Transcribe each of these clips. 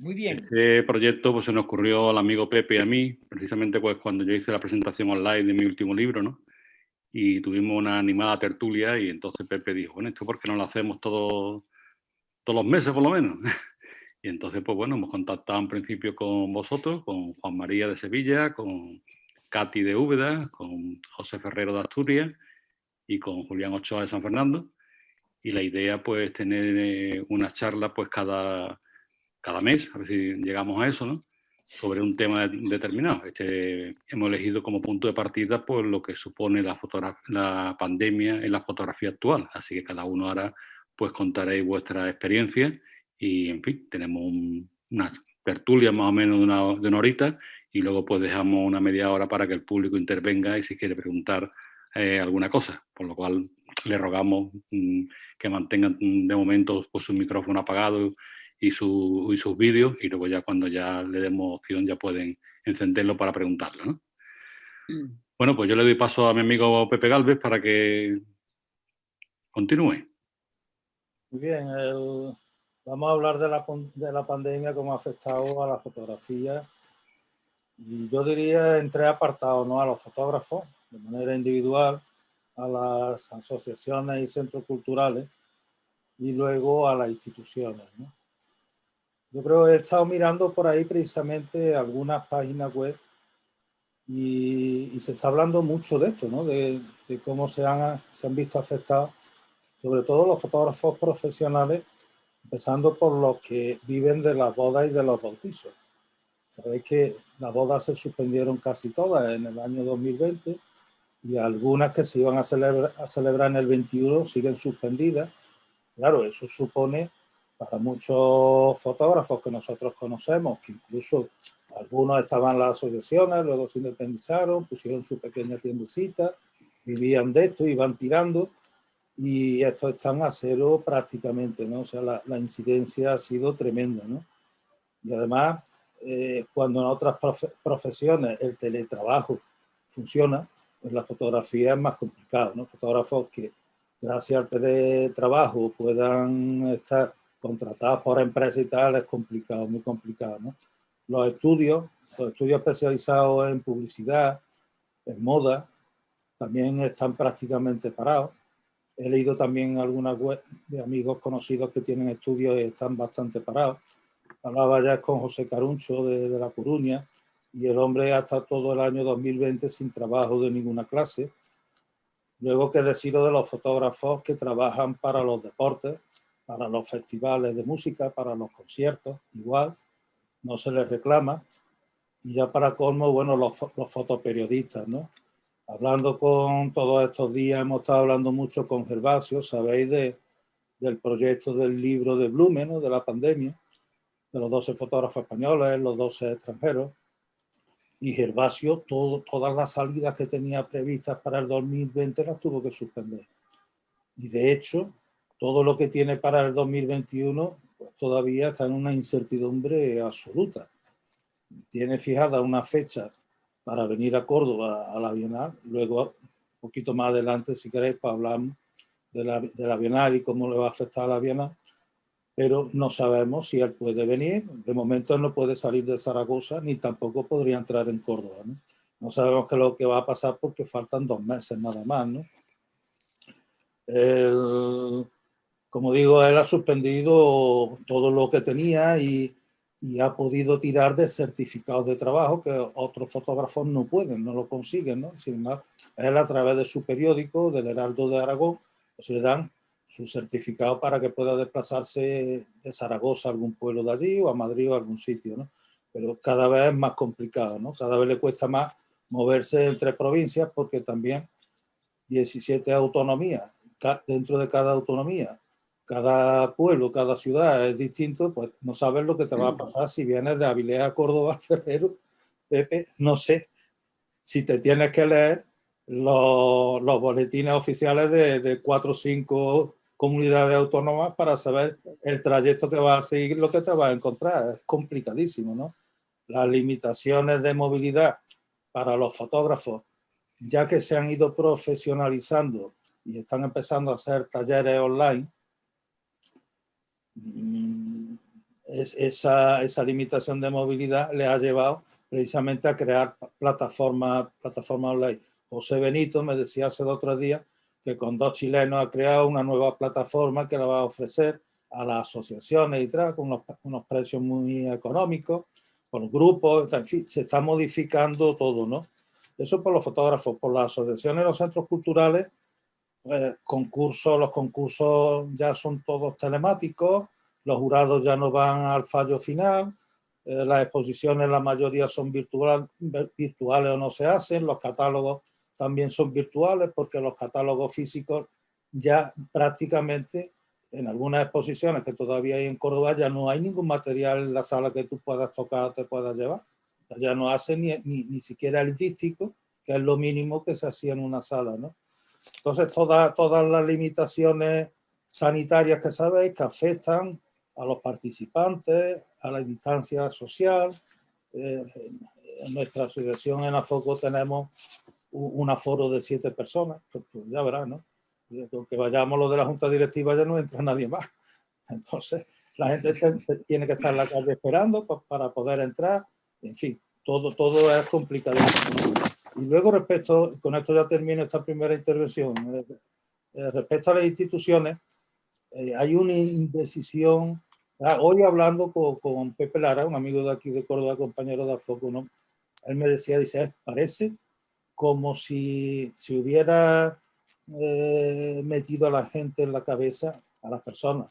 Muy bien. Este proyecto pues, se nos ocurrió al amigo Pepe y a mí, precisamente pues, cuando yo hice la presentación online de mi último libro, ¿no? Y tuvimos una animada tertulia y entonces Pepe dijo, bueno, ¿esto por qué no lo hacemos todos los meses por lo menos? Y entonces, pues bueno, hemos contactado en principio con vosotros, con Juan María de Sevilla, con Katy de Úbeda, con José Ferrero de Asturias y con Julián Ochoa de San Fernando. Y la idea, pues, tener una charla pues cada mes, a ver si llegamos a eso, ¿no? Sobre un tema determinado. Hemos elegido como punto de partida pues, lo que supone la pandemia en la fotografía actual. Así que cada uno ahora pues contaréis vuestra experiencia y, en fin, tenemos una tertulia más o menos de una horita y luego pues dejamos una media hora para que el público intervenga y si quiere preguntar alguna cosa. Por lo cual le rogamos que mantengan de momento pues, su micrófono apagado y sus vídeos, y luego ya cuando ya le demos opción ya pueden encenderlo para preguntarlo, ¿no? Bueno, pues yo le doy paso a mi amigo Pepe Gálvez para que continúe. Muy bien, vamos a hablar de la pandemia, cómo ha afectado a la fotografía. Y yo diría en tres apartados, ¿no? A los fotógrafos, de manera individual, a las asociaciones y centros culturales, y luego a las instituciones, ¿no? Yo creo que he estado mirando por ahí precisamente algunas páginas web y se está hablando mucho de esto, ¿no? De cómo se han visto afectados, sobre todo los fotógrafos profesionales, empezando por los que viven de las bodas y de los bautizos. Sabéis que las bodas se suspendieron casi todas en el año 2020 y algunas que se iban a celebrar en el 21 siguen suspendidas. Claro, eso supone para muchos fotógrafos que nosotros conocemos, que incluso algunos estaban en las asociaciones, luego se independizaron, pusieron su pequeña tiendecita, vivían de esto, iban tirando, y estos están a cero prácticamente, ¿no? O sea, la incidencia ha sido tremenda, ¿no? Y además, cuando en otras profesiones el teletrabajo funciona, pues la fotografía es más complicado, ¿no? Fotógrafos que gracias al teletrabajo puedan estar contratados por empresas y tal, es complicado, muy complicado, ¿no? Los estudios especializados en publicidad, en moda, también están prácticamente parados. He leído también algunas web de amigos conocidos que tienen estudios y están bastante parados. Hablaba ya con José Caruncho de La Coruña y el hombre ha estado todo el año 2020 sin trabajo de ninguna clase. Luego, qué deciros de los fotógrafos que trabajan para los deportes, para los festivales de música, para los conciertos, igual, no se les reclama. Y ya para colmo, bueno, los fotoperiodistas, ¿no? Hablando con todos estos días, hemos estado hablando mucho con Gervasio, sabéis del proyecto del libro de Blume, ¿no? De la pandemia, de los 12 fotógrafos españoles, los 12 extranjeros. Y Gervasio, todas las salidas que tenía previstas para el 2020 las tuvo que suspender. Y de hecho, todo lo que tiene para el 2021 pues todavía está en una incertidumbre absoluta. Tiene fijada una fecha para venir a Córdoba a la Bienal. Luego, un poquito más adelante, si queréis, pues hablamos de la Bienal y cómo le va a afectar a la Bienal. Pero no sabemos si él puede venir. De momento él no puede salir de Zaragoza ni tampoco podría entrar en Córdoba, ¿no? No sabemos qué es lo que va a pasar porque faltan 2 meses nada más, ¿no? Como digo, él ha suspendido todo lo que tenía y ha podido tirar de certificados de trabajo que otros fotógrafos no pueden, no lo consiguen, ¿no? Sin embargo, él a través de su periódico, del Heraldo de Aragón, pues le dan su certificado para que pueda desplazarse de Zaragoza a algún pueblo de allí o a Madrid o a algún sitio, ¿no? Pero cada vez es más complicado, ¿no? Cada vez le cuesta más moverse entre provincias porque también 17 autonomías, dentro de cada autonomía, cada pueblo, cada ciudad es distinto, pues no sabes lo que te va a pasar si vienes de Avilés a Córdoba, Ferrero, Pepe, no sé si te tienes que leer los boletines oficiales de 4 o 5 comunidades autónomas para saber el trayecto que vas a seguir, lo que te vas a encontrar. Es complicadísimo, ¿no? Las limitaciones de movilidad para los fotógrafos, ya que se han ido profesionalizando y están empezando a hacer talleres online, esa limitación de movilidad le ha llevado precisamente a crear plataformas online. José Benito me decía hace 2 o 3 días que con 2 chilenos ha creado una nueva plataforma que la va a ofrecer a las asociaciones y tal, con unos precios muy económicos, por grupos, en fin, se está modificando todo, ¿no? Eso por los fotógrafos, por las asociaciones y los centros culturales, los concursos ya son todos telemáticos, los jurados ya no van al fallo final, las exposiciones la mayoría son virtuales o no se hacen, los catálogos también son virtuales porque los catálogos físicos ya prácticamente en algunas exposiciones que todavía hay en Córdoba ya no hay ningún material en la sala que tú puedas tocar o te puedas llevar. Ya no hacen ni siquiera el dístico, que es lo mínimo que se hacía en una sala, ¿no? Entonces, todas las limitaciones sanitarias que sabéis que afectan a los participantes, a la distancia social. En nuestra asociación en Afoco tenemos un aforo de 7 personas, pues ya verás, ¿no? Que vayamos los de la junta directiva ya no entra nadie más. Entonces, la gente tiene que estar en la calle esperando para poder entrar. En fin, todo es complicado. Y luego con esto ya termino esta primera intervención, respecto a las instituciones, hay una indecisión. Hoy hablando con Pepe Lara, un amigo de aquí de Córdoba, compañero de Afoco, ¿no? Él me decía, dice, parece como si se hubiera metido a la gente en la cabeza, a las personas,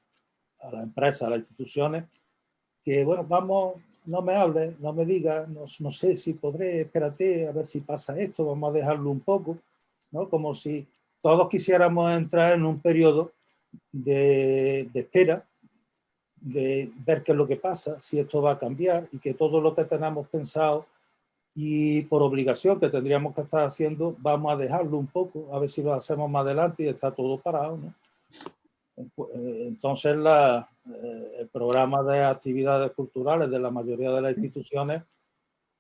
a las empresas, a las instituciones, que bueno, vamos, no me hables, no me digas, no sé si podré, espérate a ver si pasa esto, vamos a dejarlo un poco, ¿no? Como si todos quisiéramos entrar en un periodo de espera, de ver qué es lo que pasa, si esto va a cambiar y que todo lo que tenemos pensado y por obligación que tendríamos que estar haciendo, vamos a dejarlo un poco, a ver si lo hacemos más adelante y está todo parado, ¿no? Entonces el programa de actividades culturales de la mayoría de las instituciones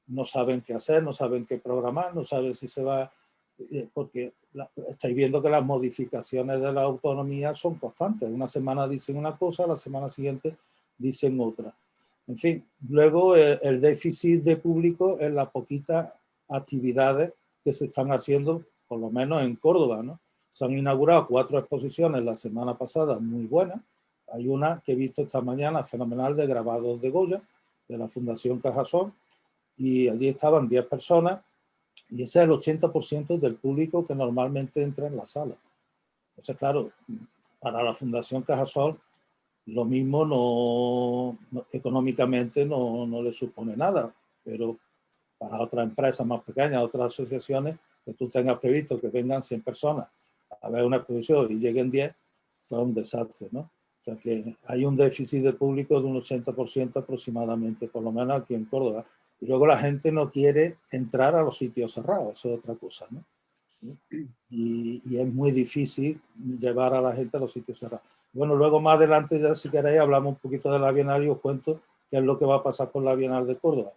no saben qué hacer, no saben qué programar, no saben si se va, porque estáis viendo que las modificaciones de la autonomía son constantes. Una semana dicen una cosa, la semana siguiente dicen otra. En fin, luego el déficit de público en las poquitas actividades que se están haciendo, por lo menos en Córdoba, ¿no? Se han inaugurado 4 exposiciones la semana pasada muy buenas. Hay una que he visto esta mañana, fenomenal, de grabados de Goya, de la Fundación Cajasol, y allí estaban 10 personas, y ese es el 80% del público que normalmente entra en la sala. Entonces, claro, para la Fundación Cajasol, lo mismo económicamente no le supone nada, pero para otras empresas más pequeñas, otras asociaciones, que tú tengas previsto que vengan 100 personas a ver una exposición y lleguen 10, todo un desastre, ¿no? O sea que hay un déficit de público de un 80% aproximadamente, por lo menos aquí en Córdoba. Y luego la gente no quiere entrar a los sitios cerrados, eso es otra cosa, ¿no? Y es muy difícil llevar a la gente a los sitios cerrados. Bueno, luego más adelante, ya si queréis, hablamos un poquito de la Bienal y os cuento qué es lo que va a pasar con la Bienal de Córdoba.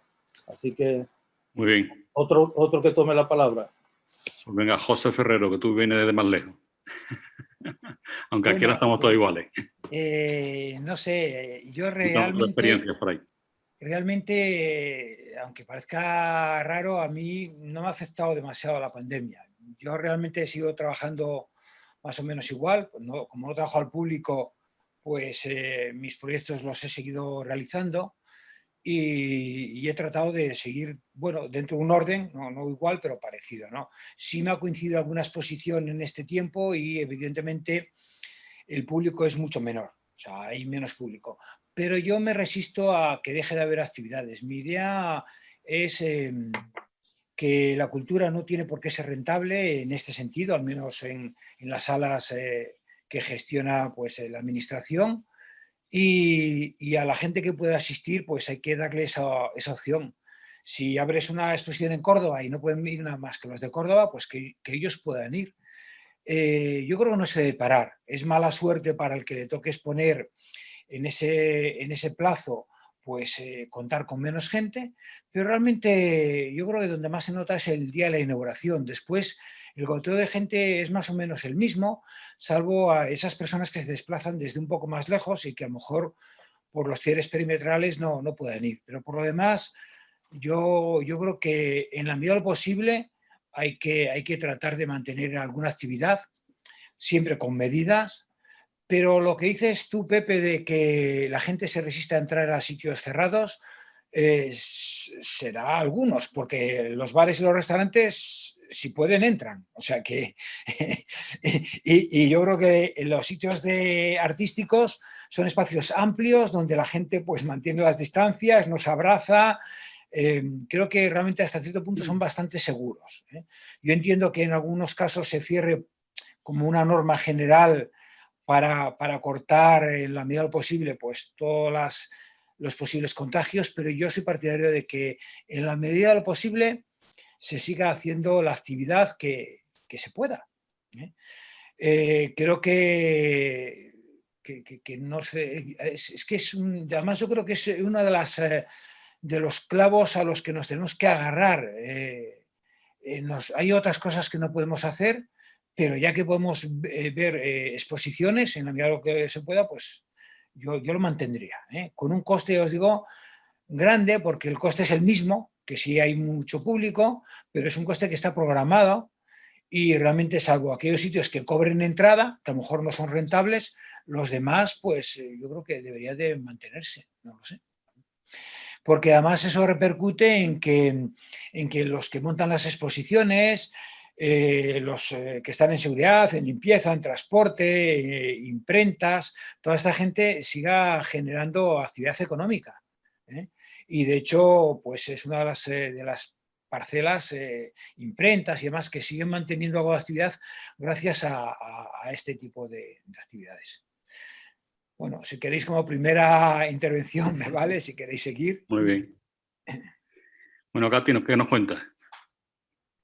Así que... Muy bien. Otro que tome la palabra. Pues venga, José Ferrero, que tú vienes desde más lejos. Aunque aquí no estamos todos iguales. No sé, yo realmente, aunque parezca raro, a mí no me ha afectado demasiado la pandemia. Yo realmente he seguido trabajando más o menos igual. No, como no trabajo al público, pues mis proyectos los he seguido realizando y he tratado de seguir, bueno, dentro de un orden, no igual, pero parecido, ¿no? Sí me ha coincidido alguna exposición en este tiempo y evidentemente el público es mucho menor, o sea, hay menos público. Pero yo me resisto a que deje de haber actividades. Mi idea es que la cultura no tiene por qué ser rentable en este sentido, al menos en las salas que gestiona pues, la administración. Y a la gente que pueda asistir, pues hay que darle esa opción. Si abres una exposición en Córdoba y no pueden ir nada más que los de Córdoba, pues que ellos puedan ir. Yo creo que no se debe parar. Es mala suerte para el que le toque exponer en ese plazo, pues contar con menos gente, pero realmente yo creo que donde más se nota es el día de la inauguración. Después el goteo de gente es más o menos el mismo, salvo a esas personas que se desplazan desde un poco más lejos y que a lo mejor por los cierres perimetrales no pueden ir. Pero por lo demás, yo creo que en la medida de lo posible hay que tratar de mantener alguna actividad, siempre con medidas. Pero lo que dices tú, Pepe, de que la gente se resiste a entrar a sitios cerrados, será algunos, porque los bares y los restaurantes, si pueden, entran. O sea que... y yo creo que los sitios artísticos son espacios amplios donde la gente pues mantiene las distancias, nos abraza. Creo que realmente hasta cierto punto son bastante seguros. Yo entiendo que en algunos casos se cierre como una norma general para cortar en la medida de lo posible pues todos los posibles contagios, pero yo soy partidario de que en la medida de lo posible se siga haciendo la actividad que se pueda. Creo que no sé, es que además yo creo que es una de los clavos a los que nos tenemos que agarrar. Hay otras cosas que no podemos hacer, pero ya que podemos ver exposiciones en la medida de lo que se pueda, pues yo lo mantendría. Con un coste, os digo, grande, porque el coste es el mismo, que si hay mucho público, pero es un coste que está programado y realmente, salvo aquellos sitios que cobren entrada, que a lo mejor no son rentables, los demás, pues yo creo que debería de mantenerse, no lo sé. Porque además eso repercute en que los que montan las exposiciones, los que están en seguridad, en limpieza, en transporte, imprentas, toda esta gente siga generando actividad económica. Y de hecho, pues es una de las parcelas, imprentas y demás, que siguen manteniendo algo de actividad gracias a este tipo de actividades. Bueno, si queréis como primera intervención, me vale, si queréis seguir. Muy bien. Bueno, Katy, ¿qué nos cuentas?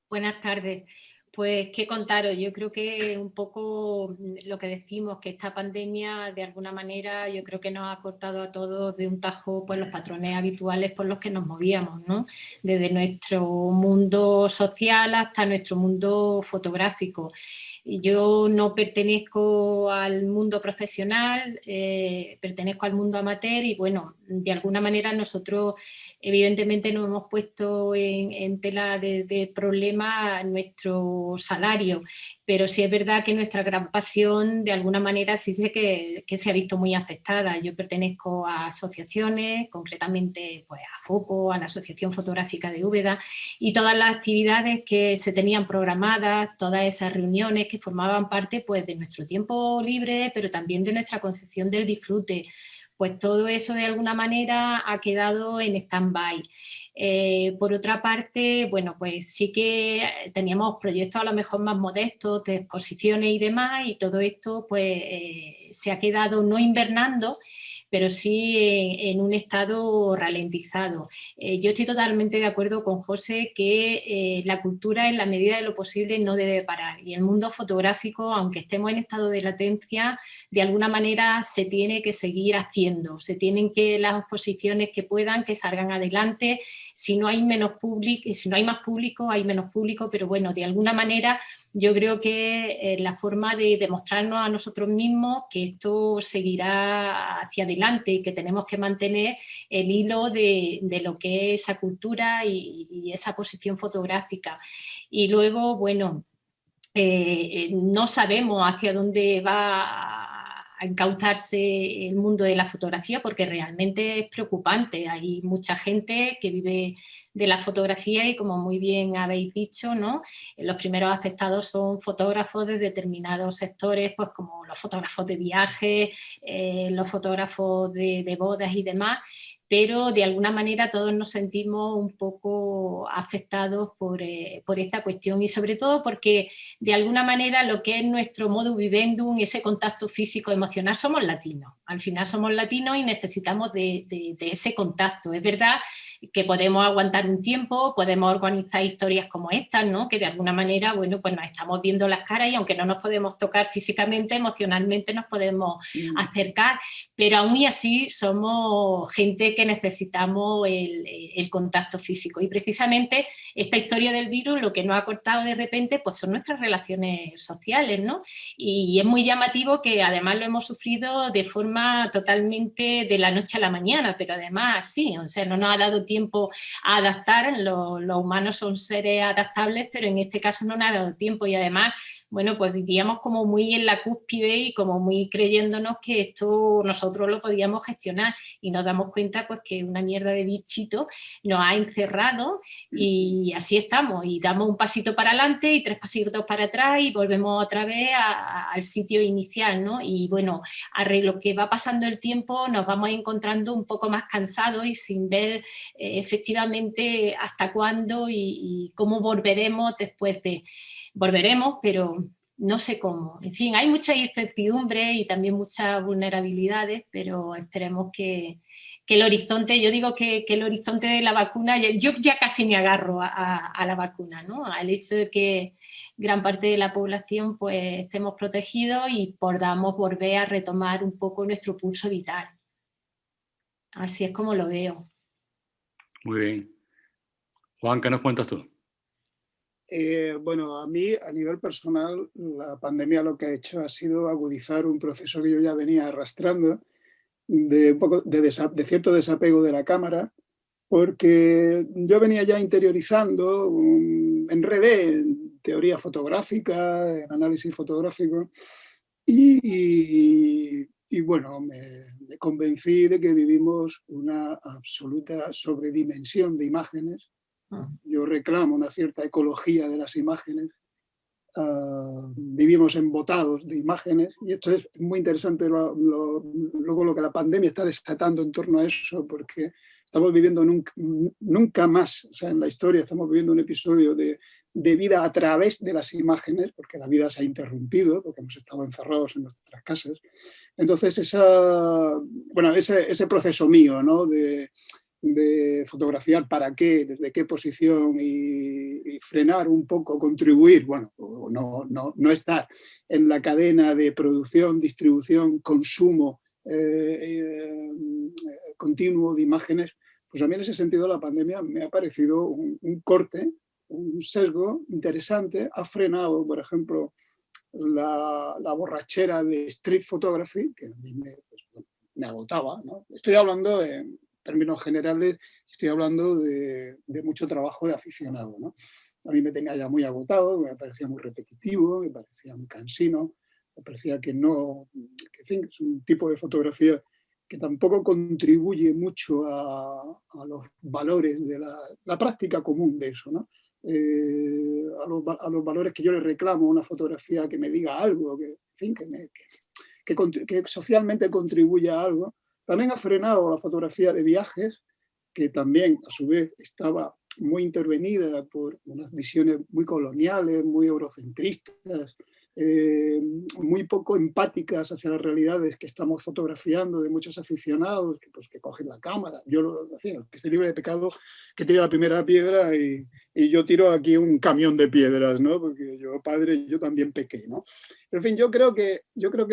Buenas tardes. Pues qué contaros, yo creo que un poco lo que decimos, que esta pandemia de alguna manera yo creo que nos ha cortado a todos de un tajo pues los patrones habituales por los que nos movíamos, ¿no? Desde nuestro mundo social hasta nuestro mundo fotográfico. Yo no pertenezco al mundo profesional, pertenezco al mundo amateur y bueno, de alguna manera nosotros evidentemente nos hemos puesto en tela de problema nuestro salario, pero sí es verdad que nuestra gran pasión de alguna manera sí sé que se ha visto muy afectada. Yo pertenezco a asociaciones, concretamente pues, a FOPO, a la Asociación Fotográfica de Úbeda, y todas las actividades que se tenían programadas, todas esas reuniones que formaban parte pues, de nuestro tiempo libre, pero también de nuestra concepción del disfrute, pues todo eso de alguna manera ha quedado en stand-by. Por otra parte, bueno, pues sí que teníamos proyectos a lo mejor más modestos de exposiciones y demás, y todo esto pues se ha quedado no invernando, pero sí en un estado ralentizado. Yo estoy totalmente de acuerdo con José que la cultura en la medida de lo posible no debe parar, y el mundo fotográfico, aunque estemos en estado de latencia, de alguna manera se tiene que seguir haciendo, se tienen que las exposiciones que puedan, que salgan adelante. Si no hay menos público, y si no hay más público, hay menos público, pero bueno, de alguna manera yo creo que la forma de demostrarnos a nosotros mismos que esto seguirá hacia adelante y que tenemos que mantener el hilo de lo que es esa cultura y esa posición fotográfica. Y luego, bueno, no sabemos hacia dónde va a encauzarse el mundo de la fotografía, porque realmente es preocupante. Hay mucha gente que vive de la fotografía y, como muy bien habéis dicho, ¿no? Los primeros afectados son fotógrafos de determinados sectores, pues como los fotógrafos de viaje, los fotógrafos de bodas y demás, pero de alguna manera todos nos sentimos un poco afectados por esta cuestión, y sobre todo porque de alguna manera lo que es nuestro modus vivendum, ese contacto físico emocional, somos latinos. Al final somos latinos y necesitamos de ese contacto. Es verdad que podemos aguantar un tiempo, podemos organizar historias como estas, ¿no? Que de alguna manera, bueno, pues nos estamos viendo las caras y aunque no nos podemos tocar físicamente, emocionalmente nos podemos acercar, pero aún y así somos gente que necesitamos el contacto físico. Y precisamente esta historia del virus lo que nos ha cortado de repente pues son nuestras relaciones sociales, ¿no? Y es muy llamativo que además lo hemos sufrido de forma totalmente de la noche a la mañana, pero además sí, o sea, no nos ha dado tiempo a adaptar, los humanos son seres adaptables, pero en este caso no nos ha dado tiempo y además, bueno, pues vivíamos como muy en la cúspide y como muy creyéndonos que esto nosotros lo podíamos gestionar y nos damos cuenta pues que una mierda de bichito nos ha encerrado y así estamos y damos un pasito para adelante y 3 pasitos para atrás y volvemos otra vez al sitio inicial, ¿no? Y bueno, a lo que va pasando el tiempo nos vamos encontrando un poco más cansados y sin ver efectivamente hasta cuándo y cómo volveremos después de... Volveremos, pero no sé cómo. En fin, hay mucha incertidumbre y también muchas vulnerabilidades, pero esperemos que el horizonte, yo digo que el horizonte de la vacuna, yo ya casi me agarro a la vacuna, ¿no? Al hecho de que gran parte de la población pues estemos protegidos y podamos volver a retomar un poco nuestro pulso vital. Así es como lo veo. Muy bien. Juan, ¿qué nos cuentas tú? Bueno, a mí, a nivel personal, la pandemia lo que ha hecho ha sido agudizar un proceso que yo ya venía arrastrando de un poco de cierto desapego de la cámara, porque yo venía ya interiorizando, enredé en teoría fotográfica, en análisis fotográfico, y bueno, me convencí de que vivimos una absoluta sobredimensión de imágenes. Yo reclamo una cierta ecología de las imágenes. Vivimos embotados de imágenes y esto es muy interesante luego lo que la pandemia está desatando en torno a eso, porque estamos viviendo nunca más, o sea, en la historia estamos viviendo un episodio de vida a través de las imágenes, porque la vida se ha interrumpido, porque hemos estado encerrados en nuestras casas. Entonces, ese proceso mío, ¿no? de fotografiar para qué, desde qué posición y frenar un poco, contribuir, bueno, no estar en la cadena de producción, distribución, consumo continuo de imágenes, pues a mí en ese sentido la pandemia me ha parecido un corte, un sesgo interesante, ha frenado, por ejemplo, la borrachera de street photography, que a mí me agotaba, ¿no? Estoy hablando de términos generales, estoy hablando de mucho trabajo de aficionado, ¿no? A mí me tenía ya muy agotado, me parecía muy repetitivo, me parecía muy cansino, me parecía que en fin, es un tipo de fotografía que tampoco contribuye mucho a los valores de la práctica común de eso, ¿no? A los valores que yo le reclamo a una fotografía que me diga algo, que, en fin, que socialmente contribuya a algo. También ha frenado la fotografía de viajes, que también, a su vez, estaba muy intervenida por unas visiones muy coloniales, muy eurocentristas, muy poco empáticas hacia las realidades que estamos fotografiando de muchos aficionados que cogen la cámara. Yo, en fin, que esté libre de pecado, que tire la primera piedra y yo tiro aquí un camión de piedras, ¿no? Porque yo, padre, yo también pequé, ¿no? Pero, en fin, yo creo que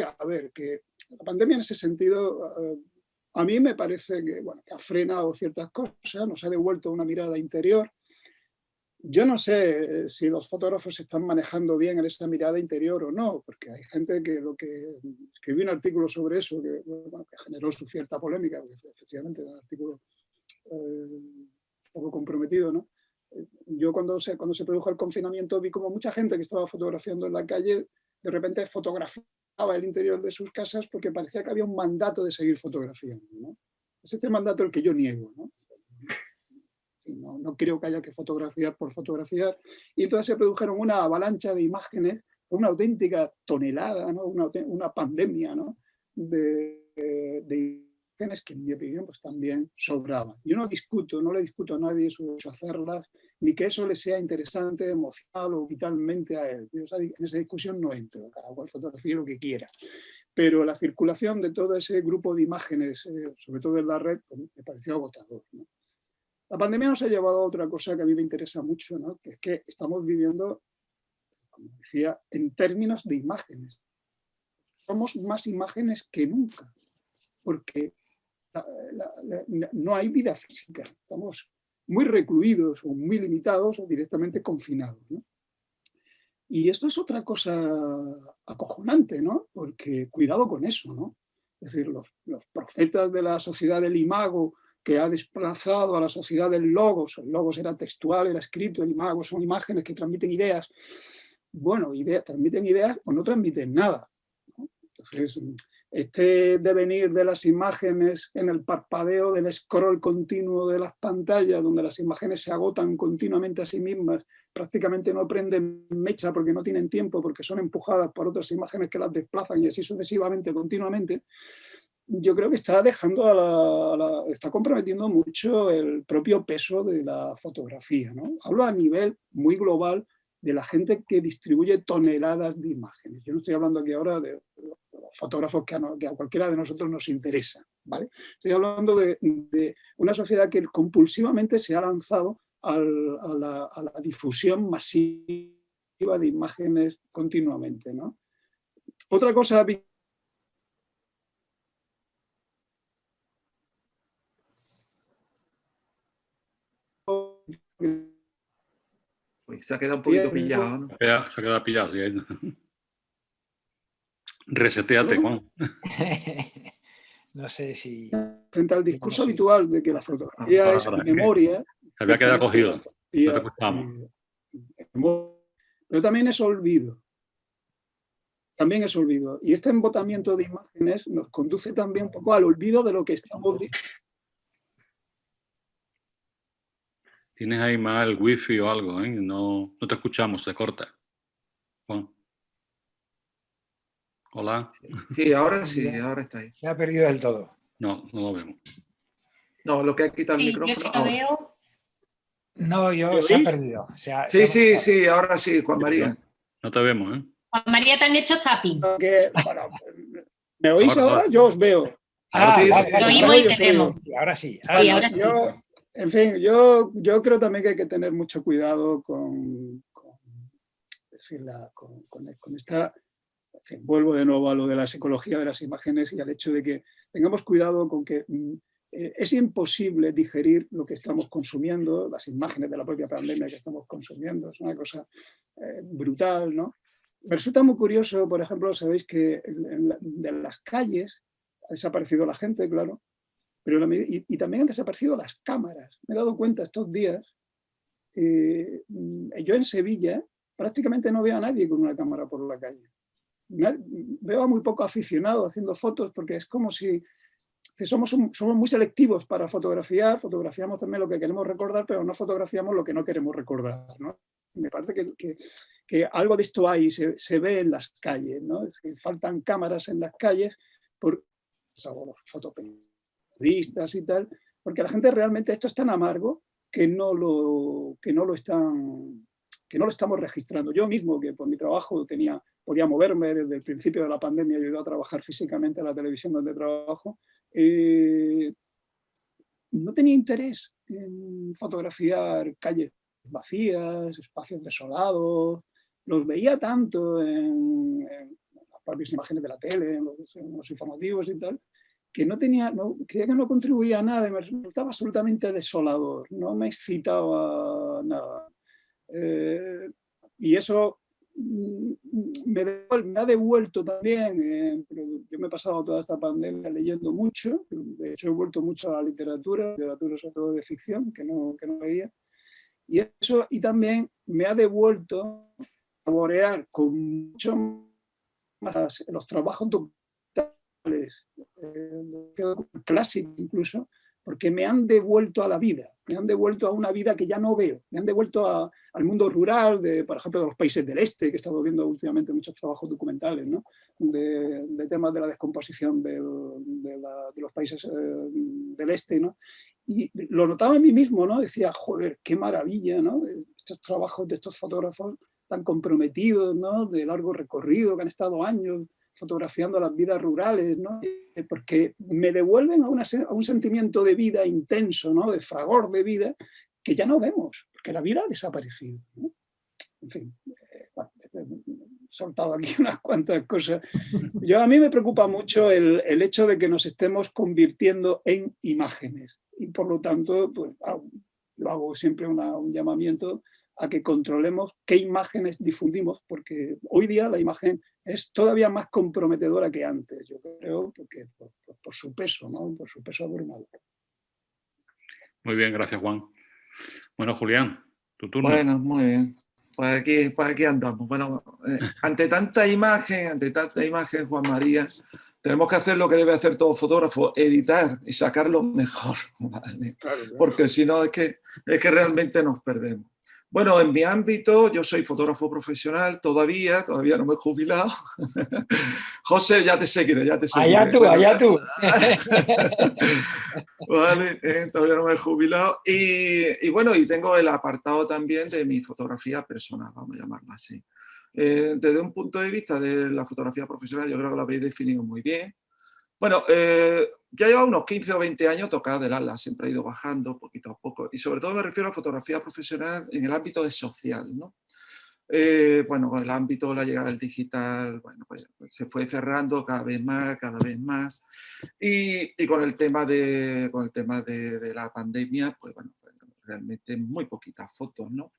a ver, que la pandemia en ese sentido... a mí me parece que ha frenado ciertas cosas, nos ha devuelto una mirada interior. Yo no sé si los fotógrafos se están manejando bien en esa mirada interior o no, porque hay gente que escribí un artículo sobre eso que generó su cierta polémica, porque efectivamente era un artículo un poco comprometido, ¿no? Yo cuando se produjo el confinamiento vi como mucha gente que estaba fotografiando en la calle de repente fotografiaba el interior de sus casas porque parecía que había un mandato de seguir fotografiando, ¿no? Es este mandato el que yo niego, ¿no? No creo que haya que fotografiar por fotografiar. Y entonces se produjeron una avalancha de imágenes, una auténtica tonelada, ¿no? una pandemia, ¿no? de imágenes que en mi opinión pues también sobraban. Yo no le discuto a nadie su derecho a hacerlas, ni que eso le sea interesante, emocional o vitalmente a él. Yo en esa discusión no entro, cada cual fotografía lo que quiera. Pero la circulación de todo ese grupo de imágenes, sobre todo en la red, pues, me pareció agotador, ¿no? La pandemia nos ha llevado a otra cosa que a mí me interesa mucho, ¿no? Que es que estamos viviendo, como decía, en términos de imágenes. Somos más imágenes que nunca, porque no hay vida física. Estamos muy recluidos o muy limitados o directamente confinados, ¿no? Y esto es otra cosa acojonante, ¿no? Porque cuidado con eso, ¿no? Es decir, los profetas de la sociedad del imago, que ha desplazado a la sociedad del logos. El logos era textual, era escrito, el imago son imágenes que transmiten ideas. Bueno, transmiten ideas o no transmiten nada, ¿no? Entonces, este devenir de las imágenes en el parpadeo del scroll continuo de las pantallas, donde las imágenes se agotan continuamente a sí mismas, prácticamente no prenden mecha porque no tienen tiempo, porque son empujadas por otras imágenes que las desplazan y así sucesivamente, continuamente, yo creo que está dejando está comprometiendo mucho el propio peso de la fotografía, ¿no? Hablo a nivel muy global de la gente que distribuye toneladas de imágenes. Yo no estoy hablando aquí ahora de los fotógrafos que a cualquiera de nosotros nos interesa, ¿vale? Estoy hablando de una sociedad que compulsivamente se ha lanzado a la difusión masiva de imágenes continuamente, ¿no? Otra cosa... Se ha quedado un poquito pillado, ¿no? Se ha quedado pillado. Sí. Resetéate, Juan. No sé si... Frente al discurso habitual de que la fotografía es memoria... Se había quedado cogido. Pero también es olvido. También es olvido. Y este embotamiento de imágenes nos conduce también un poco al olvido de lo que estamos viendo. Tienes ahí mal wifi o algo, ¿eh? No te escuchamos, se corta. Juan. Hola. Sí, ahora está ahí. Se ha perdido del todo. No lo vemos. No, lo que ha quitado el micrófono. Yo sí lo veo. No, se ha perdido. Sí, ahora sí, Juan María. No te vemos, ¿eh? Juan María, te han hecho zapping. Bueno, ¿me oís ahora? Yo os veo. Sí. Lo oímos y te vemos. Ahora sí. En fin, yo creo también que hay que tener mucho cuidado con esta... En fin, vuelvo de nuevo a lo de la psicología de las imágenes y al hecho de que tengamos cuidado con que es imposible digerir lo que estamos consumiendo, las imágenes de la propia pandemia que estamos consumiendo. Es una cosa brutal, ¿no? Me resulta muy curioso, por ejemplo, sabéis que de las calles ha desaparecido la gente, claro, pero y también han desaparecido las cámaras. Me he dado cuenta estos días, yo en Sevilla prácticamente no veo a nadie con una cámara por la calle. Veo a muy poco aficionado haciendo fotos porque es como si somos muy selectivos para fotografiar, fotografiamos también lo que queremos recordar, pero no fotografiamos lo que no queremos recordar, ¿no? Me parece que algo de esto hay, se ve en las calles, ¿no? Es decir, faltan cámaras en las calles por los fotoperiodistas y tal, porque la gente realmente esto es tan amargo que no lo estamos registrando. Yo mismo, que por mi trabajo podía moverme desde el principio de la pandemia, he ido a trabajar físicamente a la televisión donde trabajo, no tenía interés en fotografiar calles vacías, espacios desolados, los veía tanto en las propias imágenes de la tele, en los informativos y tal, que creía que no contribuía a nada y me resultaba absolutamente desolador, no me excitaba nada. Y eso me ha devuelto también, yo me he pasado toda esta pandemia leyendo mucho, de hecho he vuelto mucho a la literatura sobre todo de ficción, que no veía, y también me ha devuelto a saborear con mucho más los trabajos documentales, clásicos incluso, porque me han devuelto a la vida, me han devuelto a una vida que ya no veo, me han devuelto al mundo rural, por ejemplo, de los países del este, que he estado viendo últimamente muchos trabajos documentales, ¿no? de temas de la descomposición de los países del este, ¿no? Y lo notaba en mí mismo, ¿no? Decía, joder, qué maravilla, ¿no? Estos trabajos de estos fotógrafos tan comprometidos, ¿no? De largo recorrido, que han estado años fotografiando las vidas rurales, ¿no? Porque me devuelven a un sentimiento de vida intenso, ¿no? De fragor de vida, que ya no vemos, porque la vida ha desaparecido, ¿no? En fin, bueno, he soltado aquí unas cuantas cosas. A mí me preocupa mucho el hecho de que nos estemos convirtiendo en imágenes, y por lo tanto, pues, lo hago siempre un llamamiento a que controlemos qué imágenes difundimos, porque hoy día la imagen es todavía más comprometedora que antes, yo creo, porque por su peso, ¿no? Por su peso abrumador. Muy bien, gracias, Juan. Bueno, Julián, tu turno. Bueno, muy bien. Pues aquí andamos. Bueno, ante tanta imagen, Juan María, tenemos que hacer lo que debe hacer todo fotógrafo, editar y sacar lo mejor, ¿vale? Claro. Porque si no es que realmente nos perdemos. Bueno, en mi ámbito, yo soy fotógrafo profesional, todavía no me he jubilado. José, ya te seguiré. Allá tú. Vale, todavía no me he jubilado. Y bueno, y tengo el apartado también de mi fotografía personal, vamos a llamarla así. Desde un punto de vista de la fotografía profesional, yo creo que lo habéis definido muy bien. Bueno, ya lleva unos 15 o 20 años tocado del ala, siempre ha ido bajando poquito a poco. Y sobre todo me refiero a fotografía profesional en el ámbito de social, ¿no? Bueno, con el ámbito de la llegada del digital, bueno, pues se fue cerrando cada vez más. Y con el tema de la pandemia, pues bueno, realmente muy poquitas fotos, ¿no?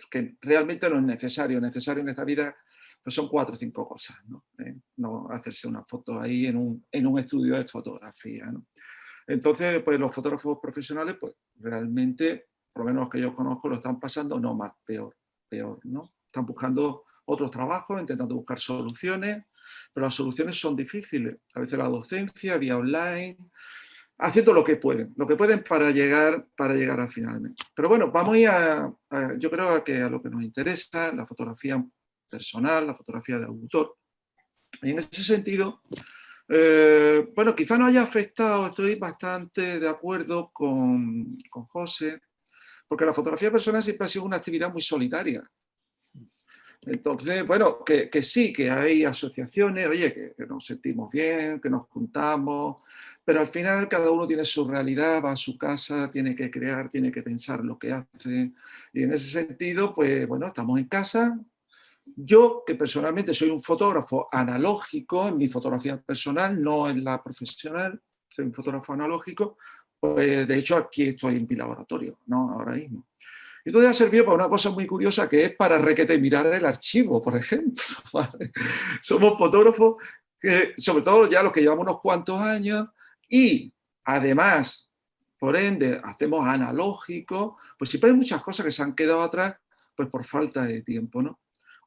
Que realmente no es necesario. Necesario en esta vida pues son 4 o 5 cosas, ¿no? No hacerse una foto ahí en un estudio de fotografía, ¿no? Entonces, pues los fotógrafos profesionales, pues realmente, por lo menos los que yo conozco, lo están pasando no más, peor, ¿no? Están buscando otros trabajos, intentando buscar soluciones, pero las soluciones son difíciles. A veces la docencia, vía online, haciendo lo que pueden para llegar a finalmente. Pero bueno, vamos yo creo que a lo que nos interesa, la fotografía personal, la fotografía de autor. Y en ese sentido, bueno, quizá no haya afectado, estoy bastante de acuerdo con José, porque la fotografía personal siempre ha sido una actividad muy solitaria. Entonces, bueno, que sí, que hay asociaciones, oye, que nos sentimos bien, que nos juntamos, pero al final cada uno tiene su realidad, va a su casa, tiene que crear, tiene que pensar lo que hace. Y en ese sentido, pues bueno, estamos en casa. Yo, que personalmente soy un fotógrafo analógico, en mi fotografía personal, no en la profesional, soy un fotógrafo analógico, pues de hecho aquí estoy en mi laboratorio, ¿no? Ahora mismo. Y todo ha servido para una cosa muy curiosa, que es para mirar el archivo, por ejemplo. ¿Vale? Somos fotógrafos, que, sobre todo ya los que llevamos unos cuantos años, y además, por ende, hacemos analógico, pues siempre hay muchas cosas que se han quedado atrás pues por falta de tiempo, ¿no?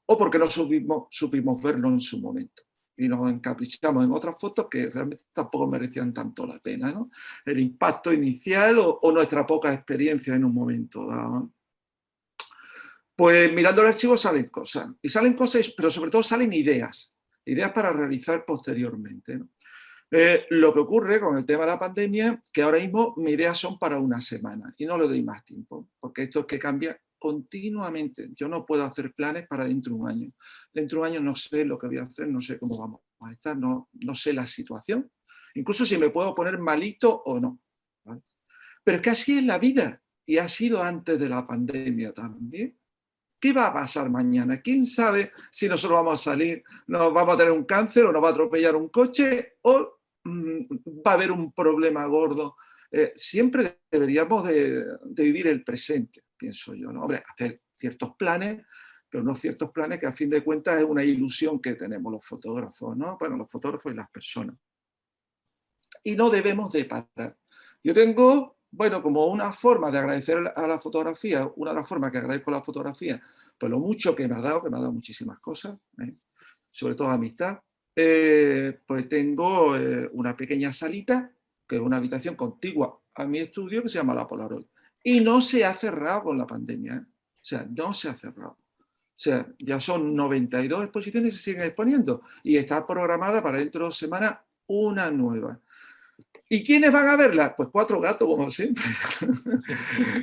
O porque no supimos verlo en su momento. Y nos encaprichamos en otras fotos que realmente tampoco merecían tanto la pena, ¿no? El impacto inicial o nuestra poca experiencia en un momento dado. Pues mirando el archivo salen cosas, pero sobre todo salen ideas para realizar posteriormente, ¿no? Lo que ocurre con el tema de la pandemia, que ahora mismo mis ideas son para una semana y no le doy más tiempo, porque esto es que cambia continuamente. Yo no puedo hacer planes para dentro de un año. Dentro de un año no sé lo que voy a hacer, no sé cómo vamos a estar, no sé la situación, incluso si me puedo poner malito o no, ¿vale? Pero es que así es la vida y ha sido antes de la pandemia también. ¿Qué va a pasar mañana? ¿Quién sabe si nosotros vamos a salir, nos vamos a tener un cáncer o nos va a atropellar un coche o va a haber un problema gordo? Siempre deberíamos de vivir el presente, pienso yo, ¿no? Hombre, hacer ciertos planes, pero no ciertos planes que a fin de cuentas es una ilusión que tenemos los fotógrafos, ¿no? Bueno, los fotógrafos y las personas. Y no debemos de parar. Yo tengo... Bueno, como una forma de agradecer a la fotografía, una de las formas que agradezco a la fotografía, pues lo mucho que me ha dado muchísimas cosas, sobre todo amistad, pues tengo una pequeña salita, que es una habitación contigua a mi estudio, que se llama La Polaroid. Y no se ha cerrado con la pandemia, O sea, no se ha cerrado. O sea, ya son 92 exposiciones y se siguen exponiendo. Y está programada para dentro de 2 semanas una nueva. ¿Y quiénes van a verla? Pues 4 gatos, como siempre.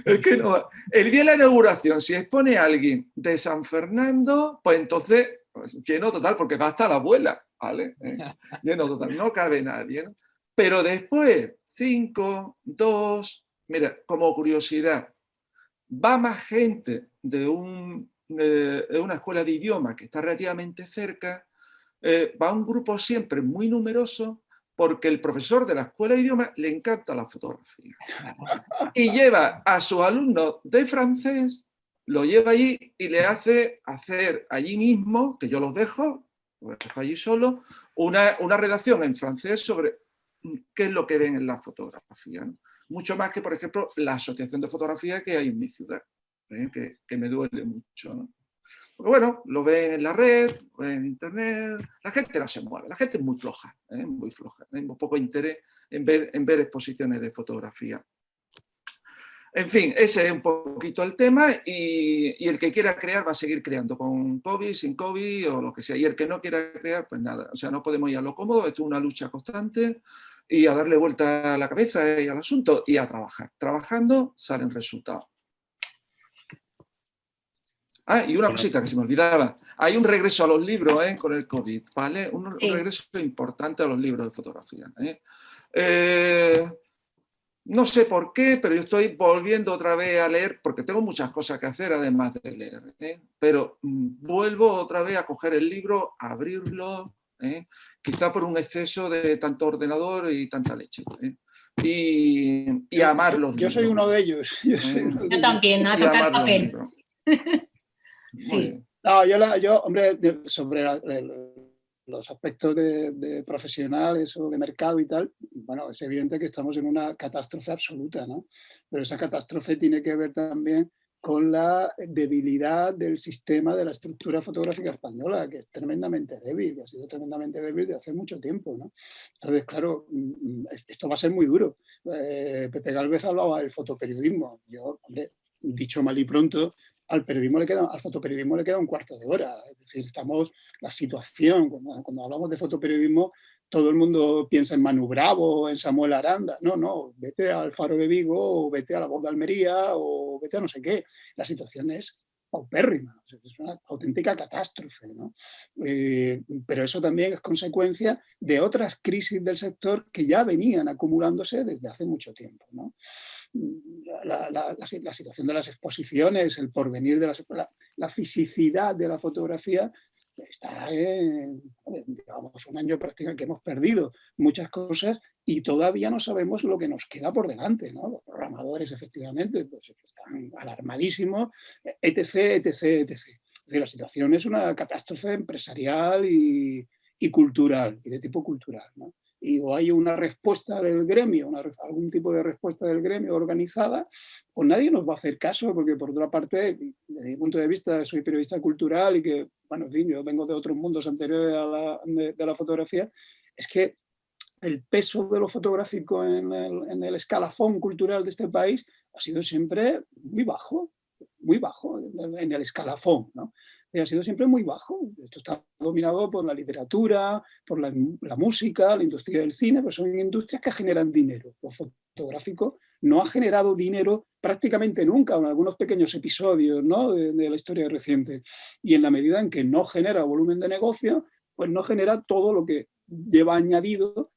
Es que no. El día de la inauguración, si expone alguien de San Fernando, pues entonces pues, lleno total, porque va hasta la abuela, ¿vale? Lleno total, no cabe nadie, ¿no? Pero después, 5, 2, mira, como curiosidad, va más gente de una escuela de idioma que está relativamente cerca, va un grupo siempre muy numeroso, porque el profesor de la escuela de idioma le encanta la fotografía. Y lleva a su alumno de francés, lo lleva allí y le hace hacer allí mismo, que yo los dejo allí solo, una redacción en francés sobre qué es lo que ven en la fotografía, ¿no? Mucho más que, por ejemplo, la asociación de fotografía que hay en mi ciudad, que me duele mucho, ¿no? Porque bueno, lo ven en la red, lo ven en internet, la gente no se mueve, la gente es muy floja, hay muy poco interés en ver exposiciones de fotografía. En fin, ese es un poquito el tema y el que quiera crear va a seguir creando, con COVID, sin COVID o lo que sea. Y el que no quiera crear, pues nada, o sea, no podemos ir a lo cómodo, esto es una lucha constante y a darle vuelta a la cabeza y al asunto y a trabajar. Trabajando salen resultados. Ah, y una cosita que se me olvidaba. Hay un regreso a los libros con el COVID, ¿vale? Un regreso importante a los libros de fotografía. No sé por qué, pero yo estoy volviendo otra vez a leer, porque tengo muchas cosas que hacer además de leer, pero vuelvo otra vez a coger el libro, a abrirlo, quizá por un exceso de tanto ordenador y tanta leche. Y amar los libros. Yo soy uno de ellos. Yo también, a tocar papel. Sí. No, hombre, sobre los aspectos de profesionales o de mercado y tal, bueno, es evidente que estamos en una catástrofe absoluta, ¿no? Pero esa catástrofe tiene que ver también con la debilidad del sistema de la estructura fotográfica española, que es tremendamente débil, que ha sido tremendamente débil desde hace mucho tiempo, ¿no? Entonces, claro, esto va a ser muy duro. Pepe Gálvez hablaba del fotoperiodismo. Yo, hombre, dicho mal y pronto, al fotoperiodismo le queda un cuarto de hora. Es decir, la situación, cuando hablamos de fotoperiodismo, todo el mundo piensa en Manu Bravo, en Samuel Aranda. No, vete al Faro de Vigo, o vete a La Voz de Almería, o vete a no sé qué. La situación es paupérrima, es una auténtica catástrofe, ¿no? Pero eso también es consecuencia de otras crisis del sector que ya venían acumulándose desde hace mucho tiempo, ¿no? La situación de las exposiciones, el porvenir de la fisicidad de la fotografía está digamos, un año prácticamente que hemos perdido muchas cosas y todavía no sabemos lo que nos queda por delante, ¿no? Los programadores, efectivamente, pues, están alarmadísimos, etc. La situación es una catástrofe empresarial y cultural, y de tipo cultural, ¿no? Y o hay una respuesta del gremio, algún tipo de respuesta del gremio organizada, pues nadie nos va a hacer caso, porque por otra parte, desde mi punto de vista, soy periodista cultural y que, bueno, en fin, yo vengo de otros mundos anteriores de la fotografía, es que el peso de lo fotográfico en el escalafón cultural de este país ha sido siempre muy bajo en el escalafón, ¿no? Ha sido siempre muy bajo. Esto está dominado por la literatura, por la música, la industria del cine, pues son industrias que generan dinero. Lo fotográfico no ha generado dinero prácticamente nunca, en algunos pequeños episodios, ¿no? de la historia reciente. Y en la medida en que no genera volumen de negocio, pues no genera todo lo que lleva añadido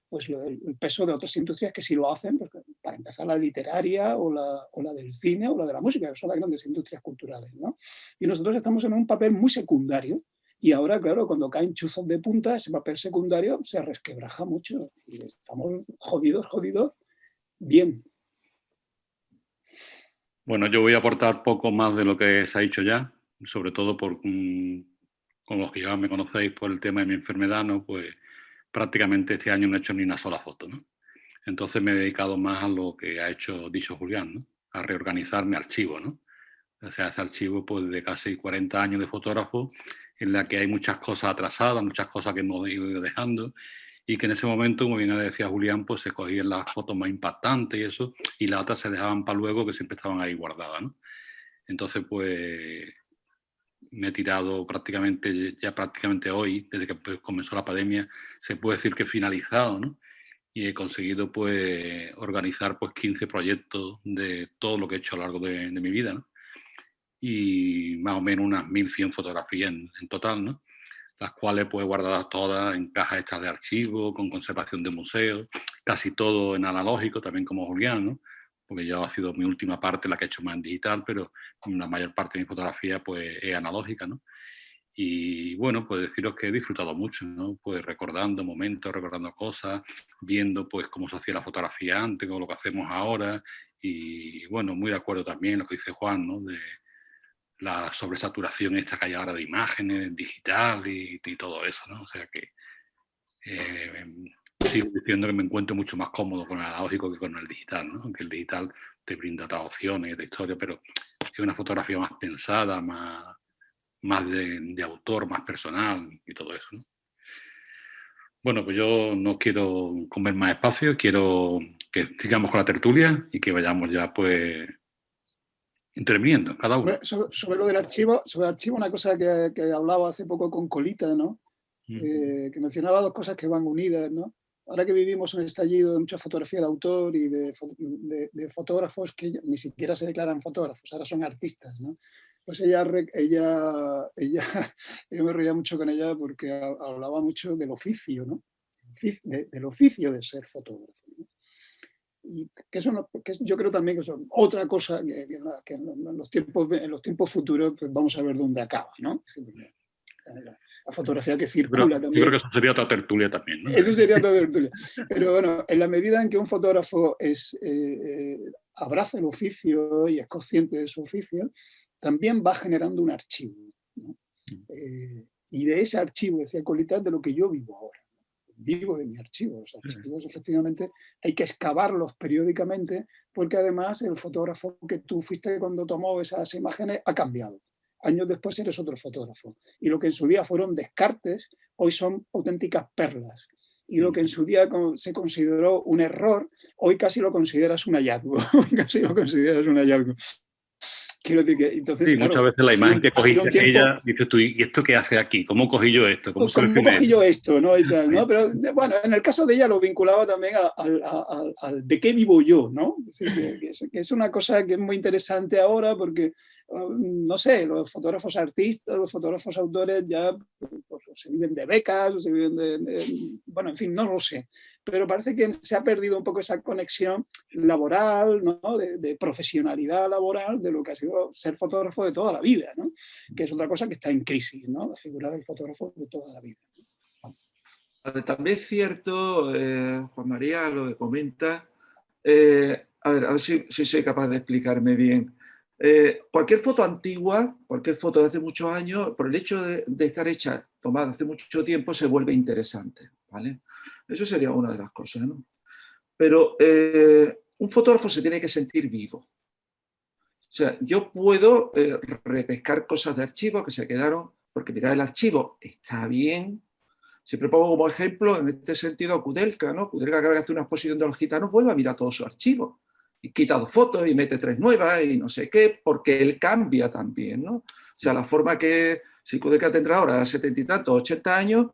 pues el peso de otras industrias que sí lo hacen, pues, para empezar la literaria o la del cine o la de la música, que son las grandes industrias culturales, ¿no? Y nosotros estamos en un papel muy secundario y ahora, claro, cuando caen chuzos de punta, ese papel secundario se resquebraja mucho y estamos jodidos bien. Bueno, yo voy a aportar poco más de lo que se ha dicho ya, sobre todo con los que ya me conocéis por el tema de mi enfermedad, ¿no? Pues prácticamente este año no he hecho ni una sola foto, ¿no? Entonces me he dedicado más a lo que ha dicho Julián, ¿no? A reorganizar mi archivo, ¿no? O sea, ese archivo pues, de casi 40 años de fotógrafo, en la que hay muchas cosas atrasadas, muchas cosas que hemos ido dejando, y que en ese momento, como bien decía Julián, pues se cogían las fotos más impactantes y eso, y las otras se dejaban para luego, que siempre estaban ahí guardadas, ¿no? Entonces, pues me he tirado prácticamente hoy, desde que comenzó la pandemia, se puede decir que he finalizado, ¿no? Y he conseguido pues organizar pues 15 proyectos de todo lo que he hecho a lo largo de mi vida, ¿no? Y más o menos unas 1100 fotografías en total, ¿no? las cuales pues guardadas todas en cajas hechas de archivo, con conservación de museos, casi todo en analógico, también como Julián, ¿no? Porque yo ha sido mi última parte la que he hecho más en digital, pero la mayor parte de mi fotografía pues es analógica, ¿no? Y bueno, pues deciros que he disfrutado mucho, ¿no? Pues recordando momentos, recordando cosas, viendo pues cómo se hacía la fotografía antes, con lo que hacemos ahora, y bueno, muy de acuerdo también en lo que dice Juan, ¿no? De la sobresaturación esta que hay ahora de imágenes, digital y todo eso, ¿no? O sea que sigo diciendo que me encuentro mucho más cómodo con el analógico que con el digital, ¿no? Aunque el digital te brinda otras opciones de historia, pero es una fotografía más pensada, más de autor, más personal y todo eso, ¿no? Bueno, pues yo no quiero comer más espacio, quiero que sigamos con la tertulia y que vayamos ya pues interviniendo cada uno. Sobre lo del archivo, una cosa que hablaba hace poco con Colita, ¿no? Que mencionaba dos cosas que van unidas, ¿no? Ahora que vivimos un estallido de mucha fotografía de autor y de fotógrafos que ni siquiera se declaran fotógrafos, ahora son artistas, ¿no? Pues ella yo me reía mucho con ella porque hablaba mucho del oficio, ¿no? Del oficio de ser fotógrafo, ¿no? Y que eso yo creo también que es otra cosa que en los tiempos futuros pues vamos a ver dónde acaba, ¿no? La fotografía que circula también. Yo creo que eso sería otra tertulia también, ¿no? Eso sería otra tertulia. Pero bueno, en la medida en que un fotógrafo abraza el oficio y es consciente de su oficio, también va generando un archivo, ¿no? Y de ese archivo, decía Colita, de lo que yo vivo ahora. Vivo de mi archivo. Los archivos, efectivamente, hay que excavarlos periódicamente porque además el fotógrafo que tú fuiste cuando tomó esas imágenes ha cambiado. Años después eres otro fotógrafo. Y lo que en su día fueron descartes, hoy son auténticas perlas. Y lo que en su día se consideró un error, hoy casi lo consideras un hallazgo. Quiero decir que entonces, sí, claro, muchas veces la imagen que cogiste aquella, dices tú, ¿y esto qué hace aquí? ¿Cómo cogí yo esto? ¿Cómo cogí yo esto? ¿No? Y tal, ¿no? Pero bueno, en el caso de ella lo vinculaba también al de qué vivo yo, ¿no? Es decir, que es una cosa que es muy interesante ahora porque, no sé, los fotógrafos artistas, los fotógrafos autores ya pues, se viven de becas, o se viven bueno, en fin, no lo sé. Pero parece que se ha perdido un poco esa conexión laboral, ¿no? de profesionalidad laboral de lo que ha sido ser fotógrafo de toda la vida, ¿no? Que es otra cosa que está en crisis, ¿no? La figura del fotógrafo de toda la vida. También es cierto, Juan María, lo que comenta, a ver si soy capaz de explicarme bien. Cualquier foto antigua, cualquier foto de hace muchos años, por el hecho de estar hecha, tomada hace mucho tiempo, se vuelve interesante, ¿vale? Eso sería una de las cosas, ¿no? Pero un fotógrafo se tiene que sentir vivo. O sea, yo puedo repescar cosas de archivo que se quedaron, porque mirar el archivo está bien. Siempre pongo como ejemplo, en este sentido, a Kudelka, ¿no? Kudelka, que hace una exposición de los gitanos, vuelve a mirar todo su archivo. Y quita 2 fotos y mete 3 nuevas y no sé qué, porque él cambia también, ¿no? O sea, la forma que, si Kudelka tendrá ahora 70 y tantos, 80 años,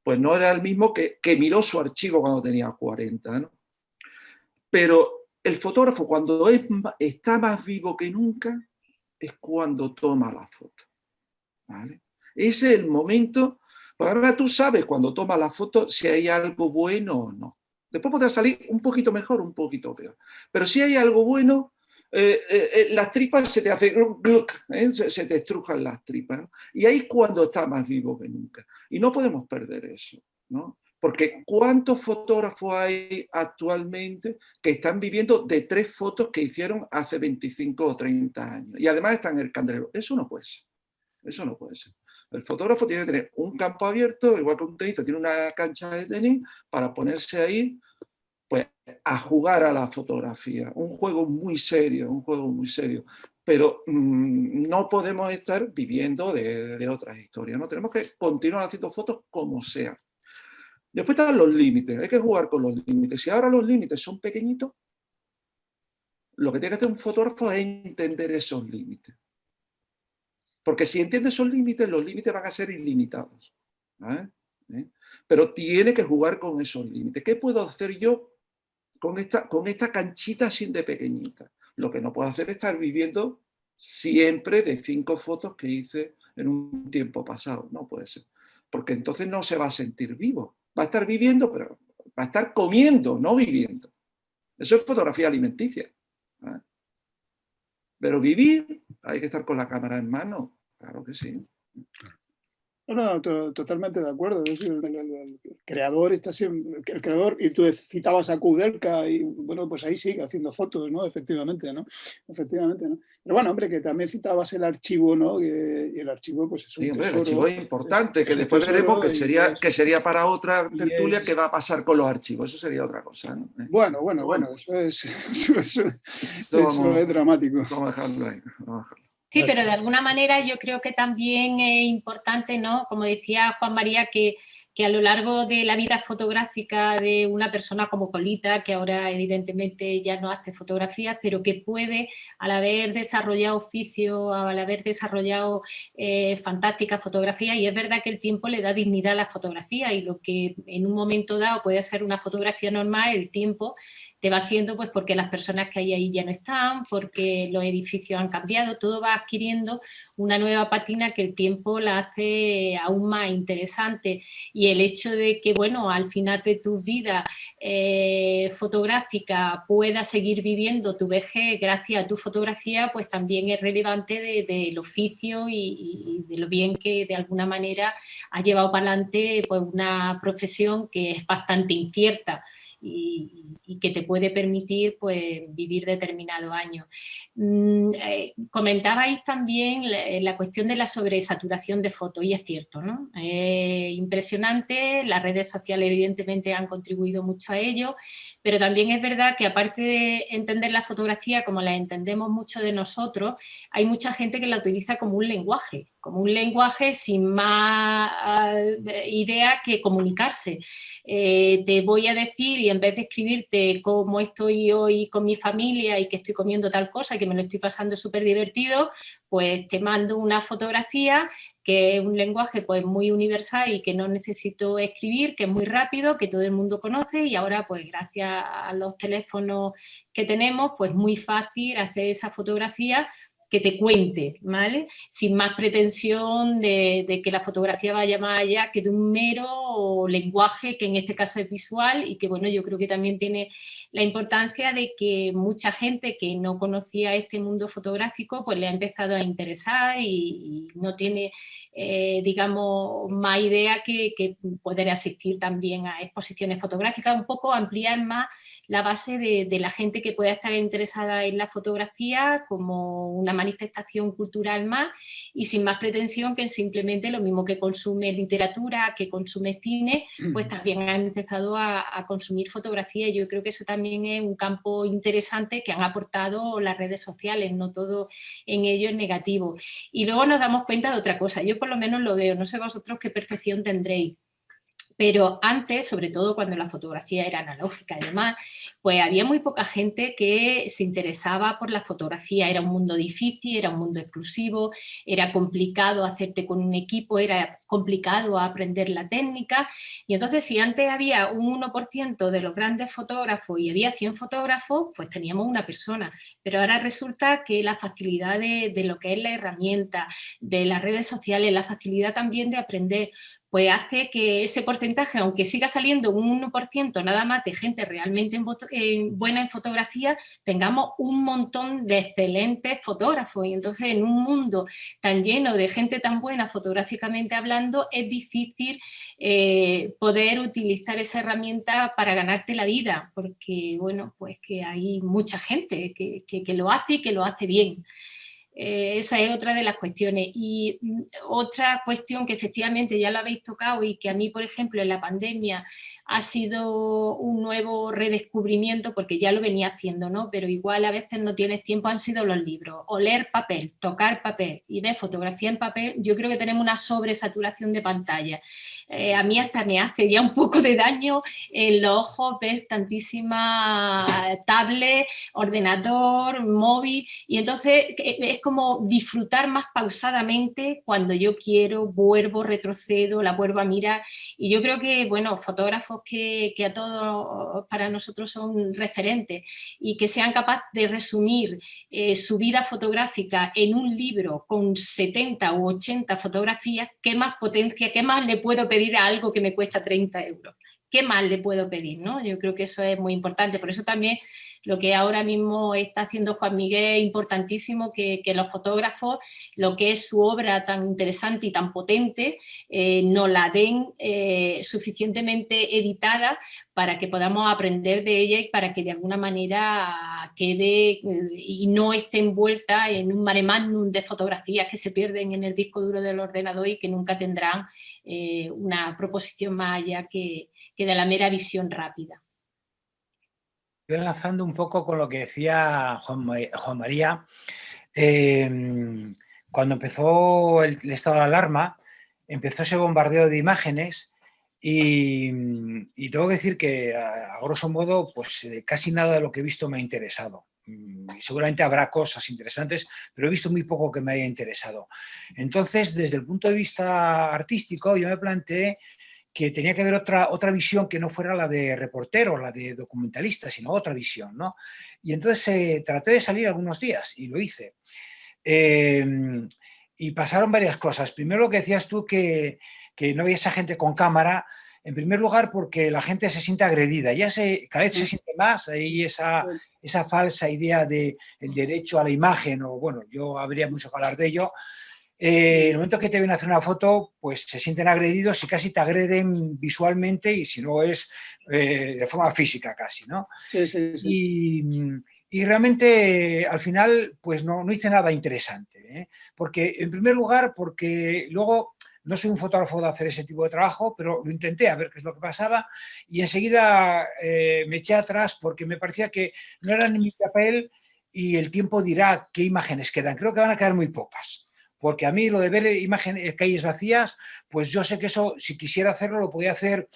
pues no era el mismo que miró su archivo cuando tenía 40, ¿no? Pero el fotógrafo, cuando está más vivo que nunca, es cuando toma la foto, ¿vale? Ese es el momento, porque además tú sabes cuando tomas la foto si hay algo bueno o no. Después podrá salir un poquito mejor, un poquito peor. Pero si hay algo bueno, las tripas se te hacen, se te estrujan las tripas, ¿no? Y ahí es cuando está más vivo que nunca. Y no podemos perder eso, ¿no? Porque ¿cuántos fotógrafos hay actualmente que están viviendo de 3 fotos que hicieron hace 25 o 30 años? Y además están en el candelero. Eso no puede ser. Eso no puede ser. El fotógrafo tiene que tener un campo abierto, igual que un tenista tiene una cancha de tenis, para ponerse ahí pues, a jugar a la fotografía. Un juego muy serio, un juego muy serio. Pero no podemos estar viviendo de otras historias, ¿no? Tenemos que continuar haciendo fotos como sea. Después están los límites, hay que jugar con los límites. Si ahora los límites son pequeñitos, lo que tiene que hacer un fotógrafo es entender esos límites. Porque si entiende esos límites, los límites van a ser ilimitados. Pero tiene que jugar con esos límites. ¿Qué puedo hacer yo con esta canchita así de pequeñita? Lo que no puedo hacer es estar viviendo siempre de 5 fotos que hice en un tiempo pasado. No puede ser. porque entonces no se va a sentir vivo. Va a estar viviendo, pero va a estar comiendo, no viviendo. Eso es fotografía alimenticia. ¿Vale? Pero vivir, hay que estar con la cámara en mano, claro que sí. No, totalmente de acuerdo. Es decir, el creador está siempre, el creador, y tú citabas a Koudelka, y bueno, pues ahí sigue haciendo fotos, ¿no? Efectivamente, ¿no? Efectivamente, ¿no? Pero bueno, hombre, que también citabas el archivo, ¿no? Y el archivo, pues es un tesoro. El archivo es importante, que después veremos que sería para otra tertulia qué va a pasar con los archivos. Eso sería otra cosa, ¿no? Bueno, eso es dramático. Vamos a dejarlo ahí. Sí, pero de alguna manera yo creo que también es importante, ¿no? Como decía Juan María, que a lo largo de la vida fotográfica de una persona como Colita, que ahora evidentemente ya no hace fotografías, pero que puede, al haber desarrollado oficio, al haber desarrollado fantástica fotografía, y es verdad que el tiempo le da dignidad a la fotografía, y lo que en un momento dado puede ser una fotografía normal, el tiempo te va haciendo, pues porque las personas que hay ahí ya no están, porque los edificios han cambiado, todo va adquiriendo una nueva pátina que el tiempo la hace aún más interesante. Y el hecho de que, bueno, al final de tu vida fotográfica puedas seguir viviendo tu vejez gracias a tu fotografía, pues también es relevante del oficio y de lo bien que de alguna manera has llevado para adelante pues una profesión que es bastante incierta y que te puede permitir pues vivir determinado año. Comentabais también la cuestión de la sobresaturación de fotos, y es cierto, ¿no? Impresionante, las redes sociales evidentemente han contribuido mucho a ello, pero también es verdad que aparte de entender la fotografía como la entendemos muchos de nosotros, hay mucha gente que la utiliza como un lenguaje sin más idea que comunicarse. Te voy a decir, y en vez de escribirte cómo estoy hoy con mi familia y que estoy comiendo tal cosa y que me lo estoy pasando súper divertido, pues te mando una fotografía que es un lenguaje pues muy universal y que no necesito escribir, que es muy rápido, que todo el mundo conoce, y ahora pues gracias a los teléfonos que tenemos, pues muy fácil hacer esa fotografía que te cuente, ¿vale? Sin más pretensión de que la fotografía vaya más allá que de un mero lenguaje, que en este caso es visual, y que, bueno, yo creo que también tiene la importancia de que mucha gente que no conocía este mundo fotográfico, pues le ha empezado a interesar y no tiene, digamos, más idea que poder asistir también a exposiciones fotográficas, un poco ampliar más la base de la gente que pueda estar interesada en la fotografía como una manifestación cultural más, y sin más pretensión que simplemente lo mismo que consume literatura, que consume cine, pues también han empezado a consumir fotografía. Yo creo que eso también es un campo interesante que han aportado las redes sociales, no todo en ello es negativo. Y luego nos damos cuenta de otra cosa, yo por lo menos lo veo, no sé vosotros qué percepción tendréis, pero antes, sobre todo cuando la fotografía era analógica y demás, pues había muy poca gente que se interesaba por la fotografía. Era un mundo difícil, era un mundo exclusivo, era complicado hacerte con un equipo, era complicado aprender la técnica. Y entonces, si antes había un 1% de los grandes fotógrafos y había 100 fotógrafos, pues teníamos una persona. Pero ahora resulta que la facilidad de lo que es la herramienta, de las redes sociales, la facilidad también de aprender, pues hace que ese porcentaje, aunque siga saliendo un 1% nada más de gente realmente buena en fotografía, tengamos un montón de excelentes fotógrafos. Y entonces, en un mundo tan lleno de gente tan buena fotográficamente hablando, es difícil poder utilizar esa herramienta para ganarte la vida, porque, bueno, pues que hay mucha gente que lo hace y que lo hace bien. Esa es otra de las cuestiones. Y otra cuestión que efectivamente ya la habéis tocado y que a mí, por ejemplo, en la pandemia ha sido un nuevo redescubrimiento, porque ya lo venía haciendo, ¿no? Pero igual a veces no tienes tiempo, han sido los libros. Oler papel, tocar papel y ver fotografía en papel. Yo creo que tenemos una sobresaturación de pantalla. A mí hasta me hace ya un poco de daño en los ojos ver tantísima tablet, ordenador, móvil, y entonces es como disfrutar más pausadamente. Cuando yo quiero, vuelvo, retrocedo, la vuelvo a mirar, y yo creo que, bueno, fotógrafos fotógrafos que a todos, para nosotros son referentes, y que sean capaces de resumir su vida fotográfica en un libro con 70 u 80 fotografías, ¿qué más potencia, qué más le puedo pedir a algo que me cuesta 30 euros? ¿Qué más le puedo pedir, ¿no? Yo creo que eso es muy importante. Por eso también lo que ahora mismo está haciendo Juan Miguel es importantísimo, que los fotógrafos, lo que es su obra tan interesante y tan potente, nos la den suficientemente editada para que podamos aprender de ella y para que de alguna manera quede y no esté envuelta en un mare magnum de fotografías que se pierden en el disco duro del ordenador y que nunca tendrán una proposición más allá que de la mera visión rápida. Yo enlazando un poco con lo que decía Juan María, cuando empezó el estado de alarma, empezó ese bombardeo de imágenes y tengo que decir que, a grosso modo, pues casi nada de lo que he visto me ha interesado. Seguramente habrá cosas interesantes, pero he visto muy poco que me haya interesado. Entonces, desde el punto de vista artístico, yo me planteé que tenía que haber otra visión que no fuera la de reportero, la de documentalista, sino otra visión, ¿no? Y entonces traté de salir algunos días y lo hice. Y pasaron varias cosas. Primero, lo que decías tú, que no había esa gente con cámara. En primer lugar, porque la gente se siente agredida. Cada vez se siente más ahí esa falsa idea del derecho a la imagen, o bueno, yo habría mucho que hablar de ello. En el momento que te vienen a hacer una foto, pues se sienten agredidos y casi te agreden visualmente, y si no es de forma física casi, ¿no? Sí, sí, sí. Y realmente al final pues no hice nada interesante, ¿eh? Porque en primer lugar, porque luego no soy un fotógrafo de hacer ese tipo de trabajo, pero lo intenté a ver qué es lo que pasaba, y enseguida me eché atrás porque me parecía que no era ni mi papel, y el tiempo dirá qué imágenes quedan. Creo que van a quedar muy pocas. Porque a mí lo de ver imágenes, calles vacías, pues yo sé que eso, si quisiera hacerlo, lo podía hacer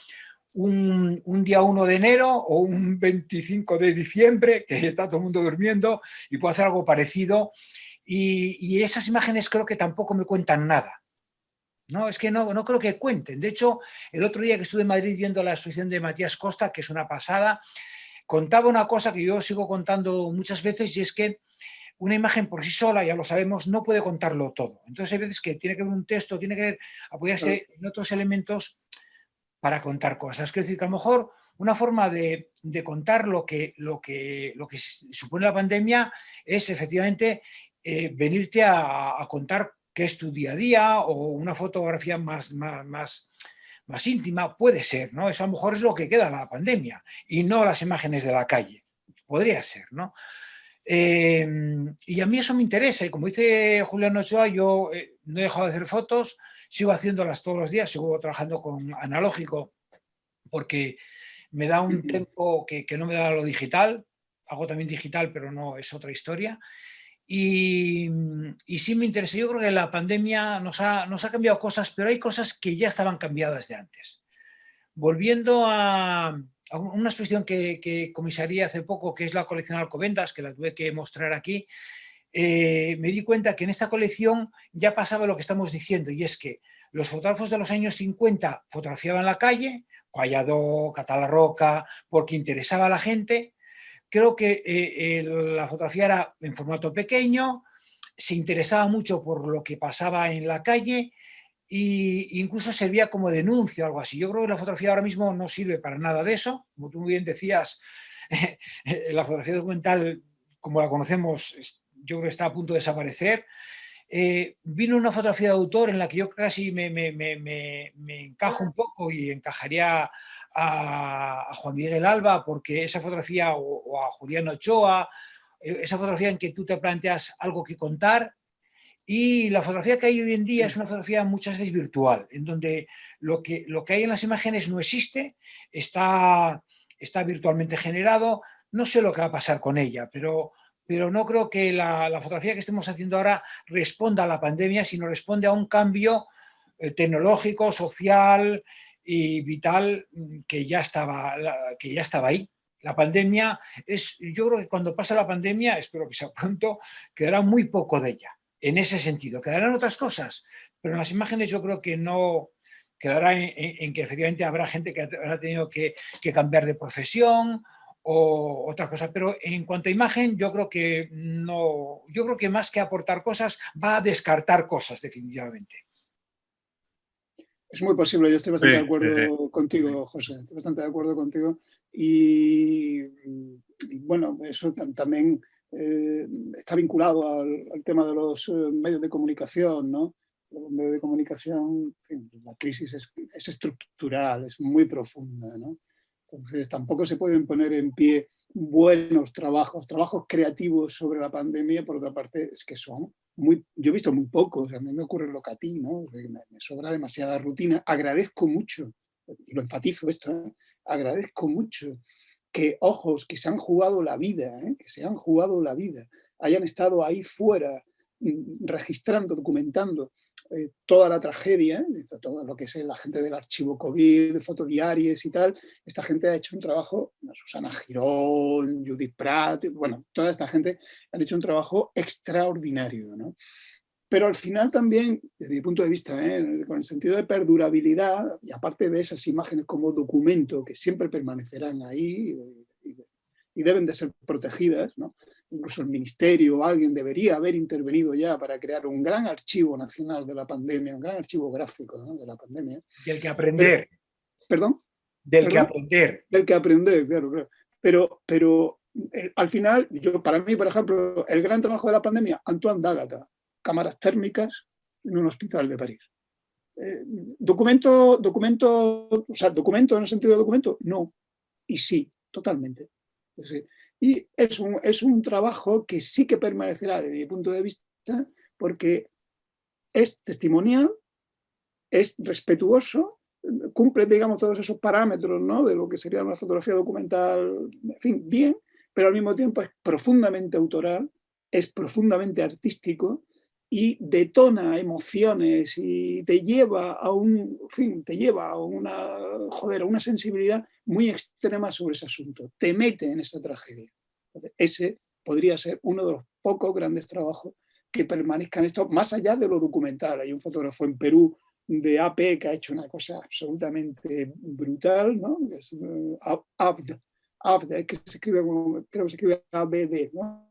un día 1 de enero o un 25 de diciembre, que está todo el mundo durmiendo, y puedo hacer algo parecido. Y esas imágenes creo que tampoco me cuentan nada. No, es que no creo que cuenten. De hecho, el otro día que estuve en Madrid viendo la exposición de Matías Costa, que es una pasada, contaba una cosa que yo sigo contando muchas veces, y es que una imagen por sí sola, ya lo sabemos, no puede contarlo todo. Entonces hay veces que tiene que haber un texto, tiene que apoyarse en otros elementos para contar cosas. Es decir, que a lo mejor una forma de contar lo que supone la pandemia es efectivamente venirte a contar qué es tu día a día, o una fotografía más íntima, puede ser, ¿no? Eso a lo mejor es lo que queda de la pandemia y no las imágenes de la calle. Podría ser, ¿no? Y a mí eso me interesa, y como dice Julián Ochoa, yo no he dejado de hacer fotos, sigo haciéndolas todos los días, sigo trabajando con analógico porque me da un tiempo que no me da lo digital. Hago también digital, pero no, es otra historia. Y sí me interesa. Yo creo que la pandemia nos ha cambiado cosas, pero hay cosas que ya estaban cambiadas de antes. Volviendo a una exposición que comisaría hace poco, que es la colección Alcobendas, que la tuve que mostrar aquí, me di cuenta que en esta colección ya pasaba lo que estamos diciendo, y es que los fotógrafos de los años 50 fotografiaban la calle, Collado, Catalarroca, porque interesaba a la gente. Creo que la fotografía era en formato pequeño, se interesaba mucho por lo que pasaba en la calle, e incluso servía como denuncia o algo así. Yo creo que la fotografía ahora mismo no sirve para nada de eso. Como tú muy bien decías, la fotografía documental, como la conocemos, yo creo que está a punto de desaparecer. Vino una fotografía de autor en la que yo casi me encajo un poco, y encajaría a Juan Miguel Alba, porque esa fotografía, o a Julián Ochoa, esa fotografía en que tú te planteas algo que contar. Y la fotografía que hay hoy en día es una fotografía muchas veces virtual, en donde lo que hay en las imágenes no existe, está virtualmente generado. No sé lo que va a pasar con ella, pero no creo que la fotografía que estemos haciendo ahora responda a la pandemia, sino responde a un cambio tecnológico, social y vital que ya estaba ahí. La pandemia yo creo que cuando pase la pandemia, espero que sea pronto, quedará muy poco de ella. En ese sentido, quedarán otras cosas, pero en las imágenes yo creo que no quedará en que efectivamente habrá gente que habrá tenido que cambiar de profesión o otras cosas, pero en cuanto a imagen yo creo que no, yo creo que más que aportar cosas va a descartar cosas definitivamente. Es muy posible, yo estoy bastante Sí, de acuerdo contigo, José, estoy bastante de acuerdo contigo. Y bueno, eso también está vinculado al tema de los medios de comunicación, ¿no? Los medios de comunicación, en fin, la crisis es estructural, es muy profunda, ¿no? Entonces tampoco se pueden poner en pie buenos trabajos creativos sobre la pandemia. Por otra parte, es que son yo he visto muy pocos, a mí me ocurre lo que a ti, ¿no? Me sobra demasiada rutina. Agradezco mucho, y lo enfatizo esto, ¿eh? Agradezco mucho que ojos que se han jugado la vida, que se han jugado la vida, hayan estado ahí fuera registrando, documentando toda la tragedia, todo lo que es la gente del archivo COVID, fotodiaries y tal. Esta gente ha hecho un trabajo, Susana Girón, Judith Prat, bueno, toda esta gente han hecho un trabajo extraordinario, ¿no? Pero al final también, desde mi punto de vista, con el sentido de perdurabilidad, y aparte de esas imágenes como documento que siempre permanecerán ahí y deben de ser protegidas, ¿no? Incluso el ministerio o alguien debería haber intervenido ya para crear un gran archivo nacional de la pandemia, un gran archivo gráfico, ¿no?, de la pandemia. Del que aprender. ¿Perdón? Del que aprender. Del que aprender, claro. Pero al final, para mí, por ejemplo, el gran trabajo de la pandemia, Antoine d'Ágata, cámaras térmicas en un hospital de París. ¿Documento en el sentido de documento? No. Y sí, totalmente. Sí. Y es un trabajo que sí que permanecerá desde mi punto de vista porque es testimonial, es respetuoso, cumple, digamos, todos esos parámetros, ¿no?, de lo que sería una fotografía documental, en fin, bien, pero al mismo tiempo es profundamente autoral, es profundamente artístico y detona emociones y te lleva a una sensibilidad muy extrema sobre ese asunto, te mete en esta tragedia. Ese podría ser uno de los pocos grandes trabajos que permanezcan esto, más allá de lo documental. Hay un fotógrafo en Perú de AP que ha hecho una cosa absolutamente brutal, ¿no? Es Abd, que se escribe como, creo que se escribe ABD, ¿no?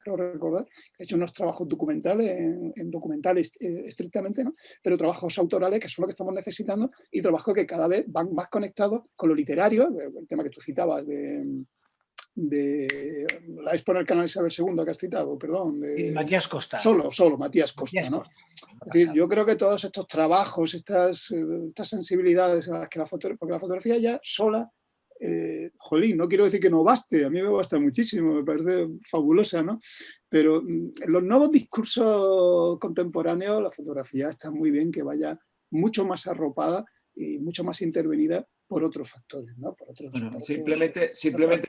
Creo recordar, que ha hecho unos trabajos documentales, en documentales estrictamente, ¿no?, pero trabajos autorales que son lo que estamos necesitando y trabajos que cada vez van más conectados con lo literario, el tema que tú citabas de la expo en el canal Isabel II que has citado, perdón. De Matías Costa. Solo Matías Costa, ¿no? Es decir, yo creo que todos estos trabajos, estas sensibilidades en las que porque la fotografía ya sola, jolín, no quiero decir que no baste, a mí me basta muchísimo, me parece fabulosa, ¿no? Pero en los nuevos discursos contemporáneos la fotografía está muy bien que vaya mucho más arropada y mucho más intervenida por otros factores, ¿no? Bueno, simplemente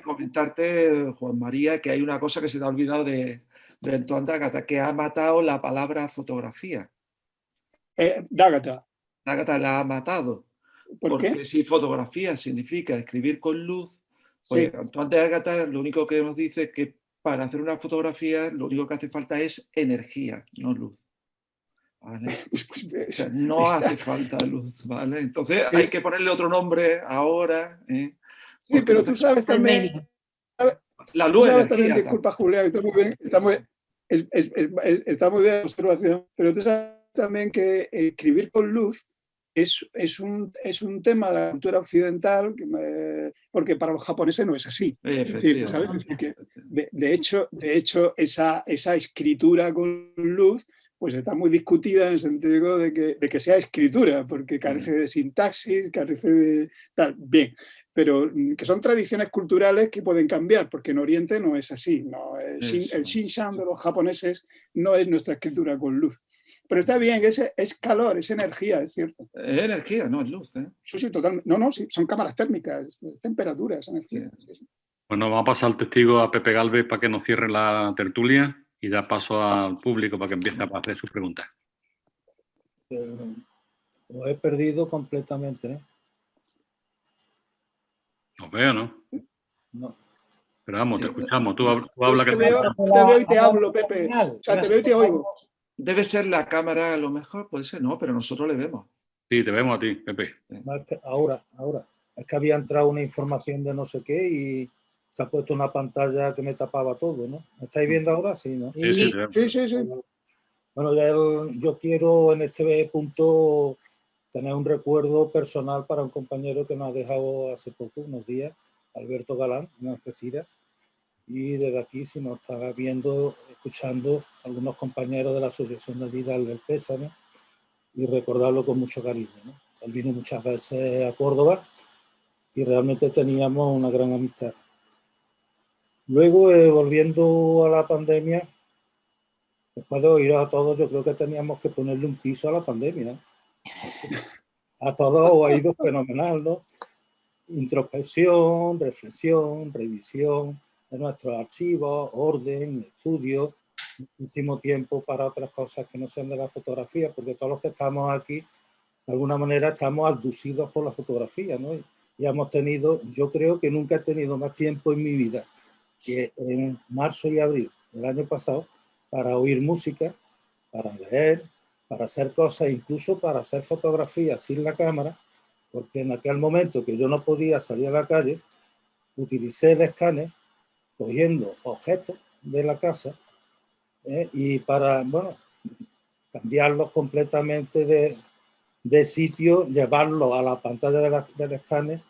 comentarte, Juan María, que hay una cosa que se te ha olvidado de Antoine d'Ágata, que ha matado la palabra fotografía. D'Ágata. D'Ágata la ha matado. Porque si fotografía significa escribir con luz, pues sí. Antoine d'Ágata lo único que nos dice es que para hacer una fotografía lo único que hace falta es energía, no luz. ¿Vale? O sea, no hace falta luz, ¿vale? Entonces hay que ponerle otro nombre ahora. Sí, pero tú sabes también... La luz es energía. Disculpa, Julián, está muy bien. Está muy bien la observación, pero tú sabes también que escribir con luz es un tema de la cultura occidental, porque para los japoneses no es así. ¿Sabes? De hecho, esa escritura con luz pues está muy discutida en el sentido de que sea escritura, porque carece de sintaxis, carece de tal. Bien, pero que son tradiciones culturales que pueden cambiar, porque en Oriente no es así. ¿No? El Shinshan de los japoneses no es nuestra escritura con luz. Pero está bien, es calor, es energía, es cierto. Es energía, no es luz. Sí, totalmente. Sí, son cámaras térmicas, temperatura, es energía. Sí. Bueno, vamos a pasar al testigo a Pepe Gálvez para que nos cierre la tertulia y da paso al público para que empiece a hacer sus preguntas. Lo he perdido completamente. Os veo, ¿no? No. Pero vamos, te escuchamos. Tú habla que te veo y te hablo, Pepe. O sea, te veo y te oigo. Debe ser la cámara, a lo mejor, puede ser, no, pero nosotros le vemos. Sí, te vemos a ti, Pepe. No, es que ahora. Es que había entrado una información de no sé qué y se ha puesto una pantalla que me tapaba todo, ¿no? ¿Me estáis viendo ahora? Sí, ¿no? Sí, sí, te vemos. Sí. Bueno, yo quiero en este punto tener un recuerdo personal para un compañero que nos ha dejado hace poco, unos días, Alberto Galán, en Algeciras. Y desde aquí, si nos está viendo, escuchando, algunos compañeros de la Asociación de Vida del Pésame y recordarlo con mucho cariño, ¿no? Él vino muchas veces a Córdoba y realmente teníamos una gran amistad. Luego, volviendo a la pandemia, después de oír a todos, yo creo que teníamos que ponerle un piso a la pandemia. A todos os ha ido fenomenal, ¿no? Introspección, reflexión, revisión de nuestros archivos, orden, estudio. Hicimos tiempo para otras cosas que no sean de la fotografía, porque todos los que estamos aquí, de alguna manera, estamos abducidos por la fotografía, ¿no? Y hemos tenido, yo creo que nunca he tenido más tiempo en mi vida que en marzo y abril del año pasado para oír música, para leer, para hacer cosas, incluso para hacer fotografías sin la cámara, porque en aquel momento que yo no podía salir a la calle, utilicé el escáner cogiendo objetos de la casa y para, bueno, cambiarlos completamente de sitio, llevarlos a la pantalla del escáner,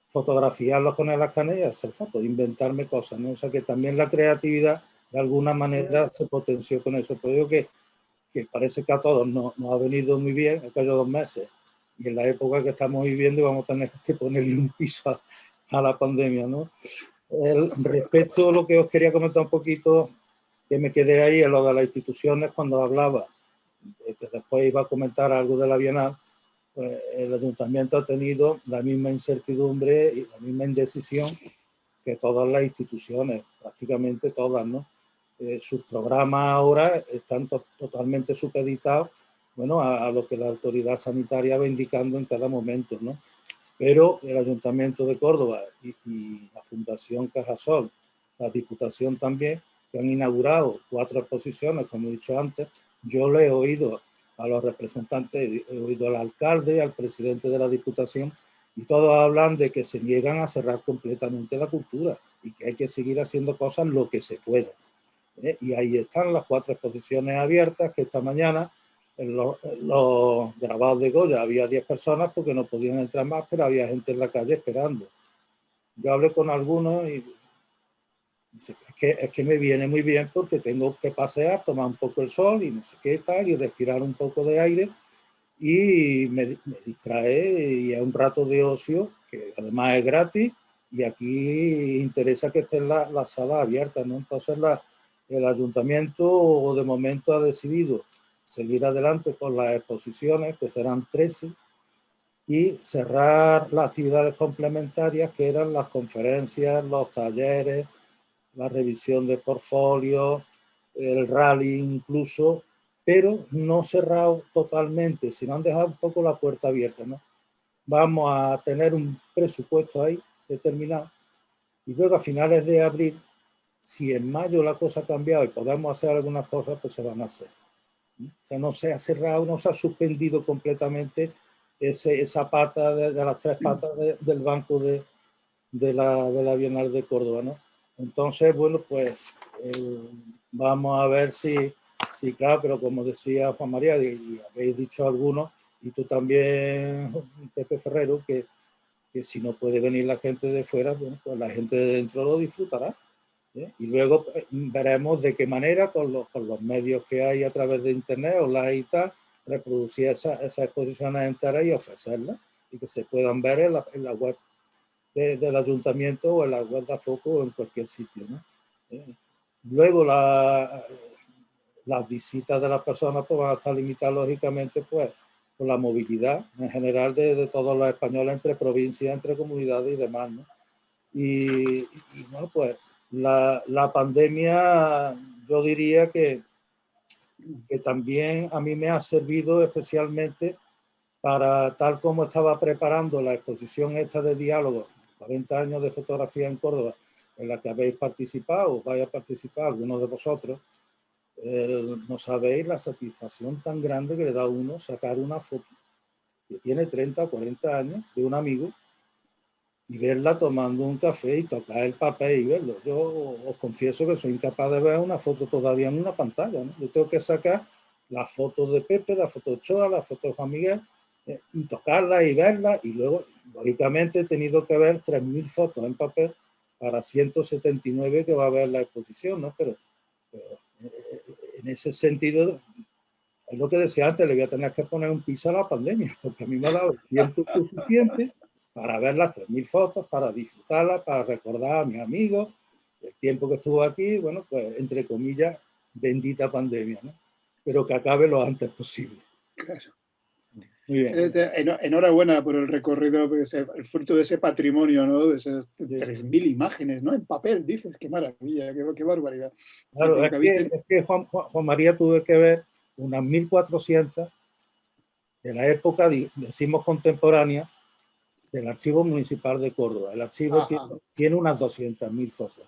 fotografiarlos con el escáner y hacer fotos, inventarme cosas, ¿no? O sea que también la creatividad de alguna manera se potenció con eso. Pero digo que parece que a todos nos ha venido muy bien aquellos 2 meses y en la época que estamos viviendo vamos a tener que ponerle un piso a la pandemia, ¿no? Respecto a lo que os quería comentar un poquito, que me quedé ahí en lo de las instituciones cuando hablaba, que después iba a comentar algo de la Bienal, pues el ayuntamiento ha tenido la misma incertidumbre y la misma indecisión que todas las instituciones, prácticamente todas, ¿no? Sus programas ahora están totalmente supeditados, bueno, a lo que la autoridad sanitaria va indicando en cada momento, ¿no? Pero el Ayuntamiento de Córdoba y la Fundación Cajasol, la Diputación también, que han inaugurado 4 exposiciones, como he dicho antes, yo le he oído a los representantes, he oído al alcalde, al presidente de la Diputación, y todos hablan de que se niegan a cerrar completamente la cultura y que hay que seguir haciendo cosas lo que se pueda. Y ahí están las 4 exposiciones abiertas que esta mañana en los grabados de Goya había 10 personas porque no podían entrar más, pero había gente en la calle esperando. Yo hablé con algunos y es que me viene muy bien porque tengo que pasear, tomar un poco el sol y no sé qué tal, y respirar un poco de aire y me distrae y es un rato de ocio que además es gratis y aquí interesa que estén las salas abiertas, ¿no? Entonces el ayuntamiento de momento ha decidido seguir adelante con las exposiciones, que serán 13, y cerrar las actividades complementarias que eran las conferencias, los talleres, la revisión de portfolio, el rally incluso, pero no cerrado totalmente, sino han dejado un poco la puerta abierta, ¿no? Vamos a tener un presupuesto ahí determinado y luego a finales de abril, si en mayo la cosa ha cambiado y podemos hacer algunas cosas, pues se van a hacer. O sea, no se ha cerrado, no se ha suspendido completamente esa pata de las 3 patas del banco de la Bienal de Córdoba, ¿no? Entonces, bueno, pues vamos a ver si, claro, pero como decía Juan María, y habéis dicho algunos, y tú también, Pepe Ferrero, que si no puede venir la gente de fuera, bueno, pues la gente de dentro lo disfrutará. Y luego veremos de qué manera, con los medios que hay a través de internet, online y tal, reproducir esas exposiciones enteras y ofrecerlas, y que se puedan ver en la web del ayuntamiento o en la web de Foco o en cualquier sitio, ¿no? Luego las visitas de las personas pues, van a estar limitadas lógicamente pues, por la movilidad en general de todos los españoles entre provincias, entre comunidades y demás, ¿no? Y bueno, pues la pandemia yo diría que también a mí me ha servido especialmente para, tal como estaba preparando la exposición esta de diálogo, 40 años de fotografía en Córdoba, en la que habéis participado, o vais a participar algunos de vosotros, no sabéis la satisfacción tan grande que le da a uno sacar una foto que tiene 30 o 40 años, de un amigo, y verla tomando un café y tocar el papel y verlo. Yo os confieso que soy incapaz de ver una foto todavía en una pantalla, ¿no? Yo tengo que sacar las fotos de Pepe, las fotos de Ochoa, las fotos de Juan Miguel, y tocarlas y verlas, y luego, lógicamente, he tenido que ver 3.000 fotos en papel para 179 que va a haber la exposición, ¿no? Pero en ese sentido, es lo que decía antes, le voy a tener que poner un piso a la pandemia, porque a mí me ha dado el tiempo suficiente para ver las 3.000 fotos, para disfrutarlas, para recordar a mis amigos, el tiempo que estuvo aquí, bueno, pues entre comillas, bendita pandemia, ¿no? Pero que acabe lo antes posible. Claro. Muy bien. Enhorabuena por el recorrido, el fruto de ese patrimonio, ¿no? De esas 3.000 imágenes, ¿no? En papel, dices, qué maravilla, qué barbaridad. Claro, es que Juan María, tuve que ver unas 1.400 de la época, decimos contemporánea, del Archivo Municipal de Córdoba. El archivo tiene unas 200.000 fotos,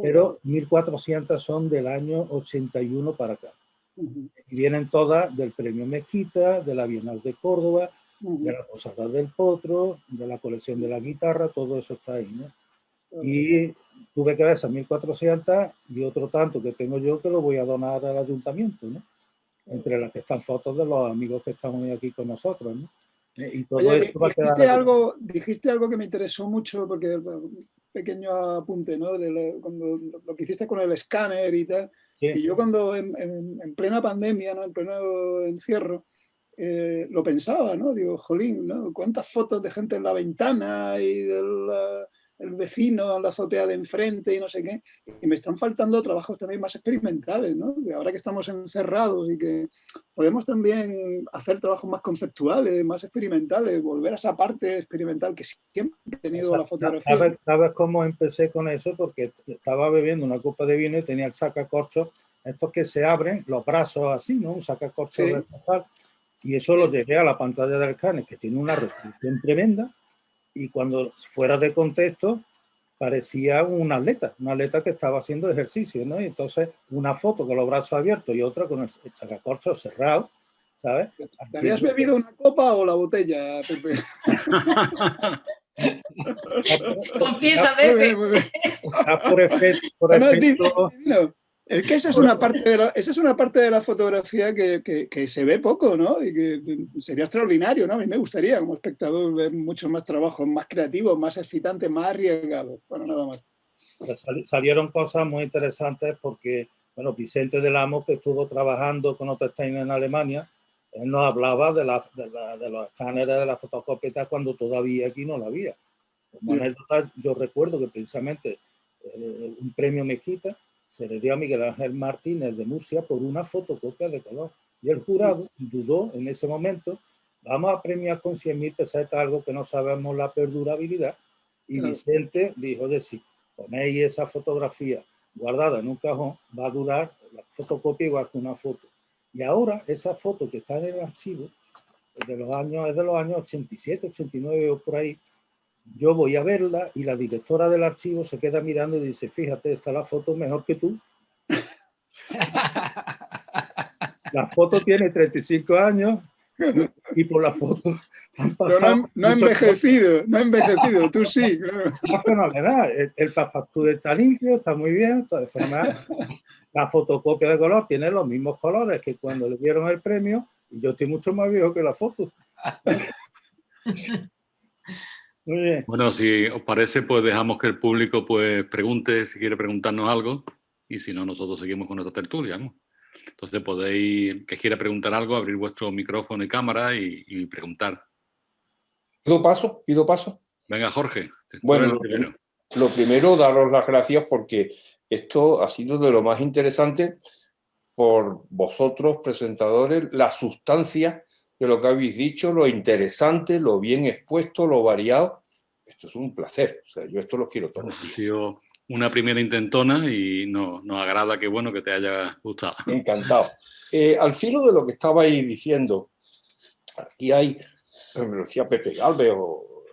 pero 1.400 son del año 81 para acá. Y vienen todas del Premio Mezquita, de la Bienal de Córdoba, de la Posada del Potro, de la colección de la guitarra, todo eso está ahí, ¿no? Y tuve que ver esas 1.400 y otro tanto que tengo yo que lo voy a donar al ayuntamiento, ¿no? Entre las que están fotos de los amigos que están hoy aquí con nosotros, ¿no? Y todo Oye, esto va a quedar dijiste algo que me interesó mucho, porque un pequeño apunte, ¿no? Cuando lo que hiciste con el escáner y tal. Sí. Y yo cuando en plena pandemia, ¿no? En pleno encierro, lo pensaba, ¿no? Digo, jolín, ¿no? ¿Cuántas fotos de gente en la ventana y del el vecino en la azotea de enfrente y no sé qué? Y me están faltando trabajos también más experimentales, ¿no? Ahora que estamos encerrados y que podemos también hacer trabajos más conceptuales, más experimentales, volver a esa parte experimental que siempre he tenido la fotografía. ¿Sabes cómo empecé con eso? Porque estaba bebiendo una copa de vino y tenía el sacacorchos, estos que se abren, los brazos así, ¿no? Un sacacorchos vertical. Y eso lo llevé a la pantalla del escáner, que tiene una resolución tremenda, y cuando fuera de contexto parecía un atleta que estaba haciendo ejercicio, ¿no? Y entonces una foto con los brazos abiertos y otra con el sacacorchos cerrado, ¿sabes? ¿Te habías bebido una copa o la botella, Pepe? Confiesa, Pepe. Por efecto. Es que esa es una parte de la fotografía que se ve poco, ¿no? Y que sería extraordinario, ¿no? A mí me gustaría, como espectador, ver muchos más trabajos, más creativos, más excitantes, más arriesgados. Bueno, nada más. Salieron cosas muy interesantes porque, bueno, Vicente del Amo, que estuvo trabajando con Otterstein en Alemania, él nos hablaba de los escáneres de la fotocopia cuando todavía aquí no la había. Como anécdota, yo recuerdo que precisamente un premio Mezquita se le dio a Miguel Ángel Martínez de Murcia por una fotocopia de color. Y el jurado dudó en ese momento, vamos a premiar con 100.000 pesetas algo que no sabemos la perdurabilidad. Y Vicente dijo, oye, si ponéis esa fotografía guardada en un cajón, va a durar la fotocopia igual que una foto. Y ahora esa foto que está en el archivo es de los años 87, 89 o por ahí. Yo voy a verla y la directora del archivo se queda mirando y dice, fíjate, está la foto mejor que tú. La foto tiene 35 años y por la foto han pasado... No ha envejecido, tú sí. Claro. Una fenomenal. El papacú está limpio, está muy bien, está de forma... La fotocopia de color tiene los mismos colores que cuando le dieron el premio y yo estoy mucho más viejo que la foto. Muy bien. Bueno, si os parece, pues dejamos que el público pues pregunte si quiere preguntarnos algo y si no, nosotros seguimos con nuestra tertulia, ¿no? Entonces podéis, que quiera preguntar algo, abrir vuestro micrófono y cámara y preguntar. ¿Pido paso? Venga, Jorge. Bueno, lo primero, daros las gracias porque esto ha sido de lo más interesante por vosotros, presentadores, la sustancia de lo que habéis dicho, lo interesante, lo bien expuesto, lo variado. Esto es un placer. O sea, yo esto lo quiero todo. Ha sido una primera intentona y nos agrada que bueno que te haya gustado. Encantado. Al filo de lo que estabais diciendo, aquí hay, me lo decía Pepe Galvez o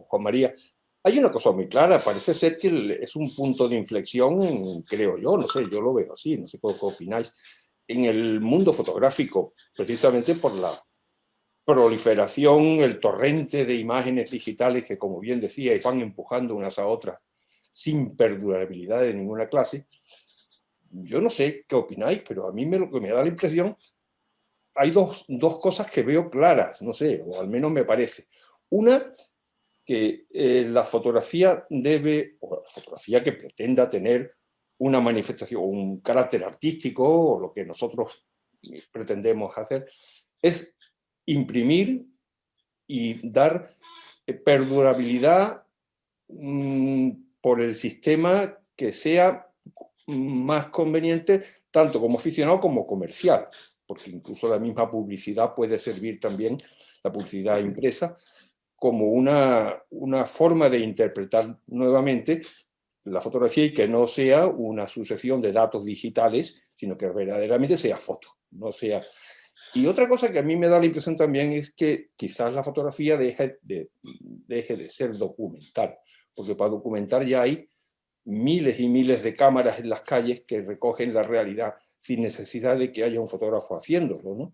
Juan María, hay una cosa muy clara, parece ser que es un punto de inflexión, creo yo, no sé, yo lo veo así, no sé qué opináis, en el mundo fotográfico, precisamente por la proliferación, el torrente de imágenes digitales que, como bien decía, van empujando unas a otras sin perdurabilidad de ninguna clase. Yo no sé qué opináis, pero a mí lo que me da la impresión, hay dos cosas que veo claras, no sé, o al menos me parece. Una, que la fotografía debe, o la fotografía que pretenda tener una manifestación, un carácter artístico, o lo que nosotros pretendemos hacer, es imprimir y dar perdurabilidad por el sistema que sea más conveniente, tanto como aficionado como comercial, porque incluso la misma publicidad puede servir también, la publicidad impresa, como una forma de interpretar nuevamente la fotografía y que no sea una sucesión de datos digitales, sino que verdaderamente sea foto, no sea... Y otra cosa que a mí me da la impresión también es que quizás la fotografía deje de ser documental, porque para documentar ya hay miles y miles de cámaras en las calles que recogen la realidad sin necesidad de que haya un fotógrafo haciéndolo, ¿no?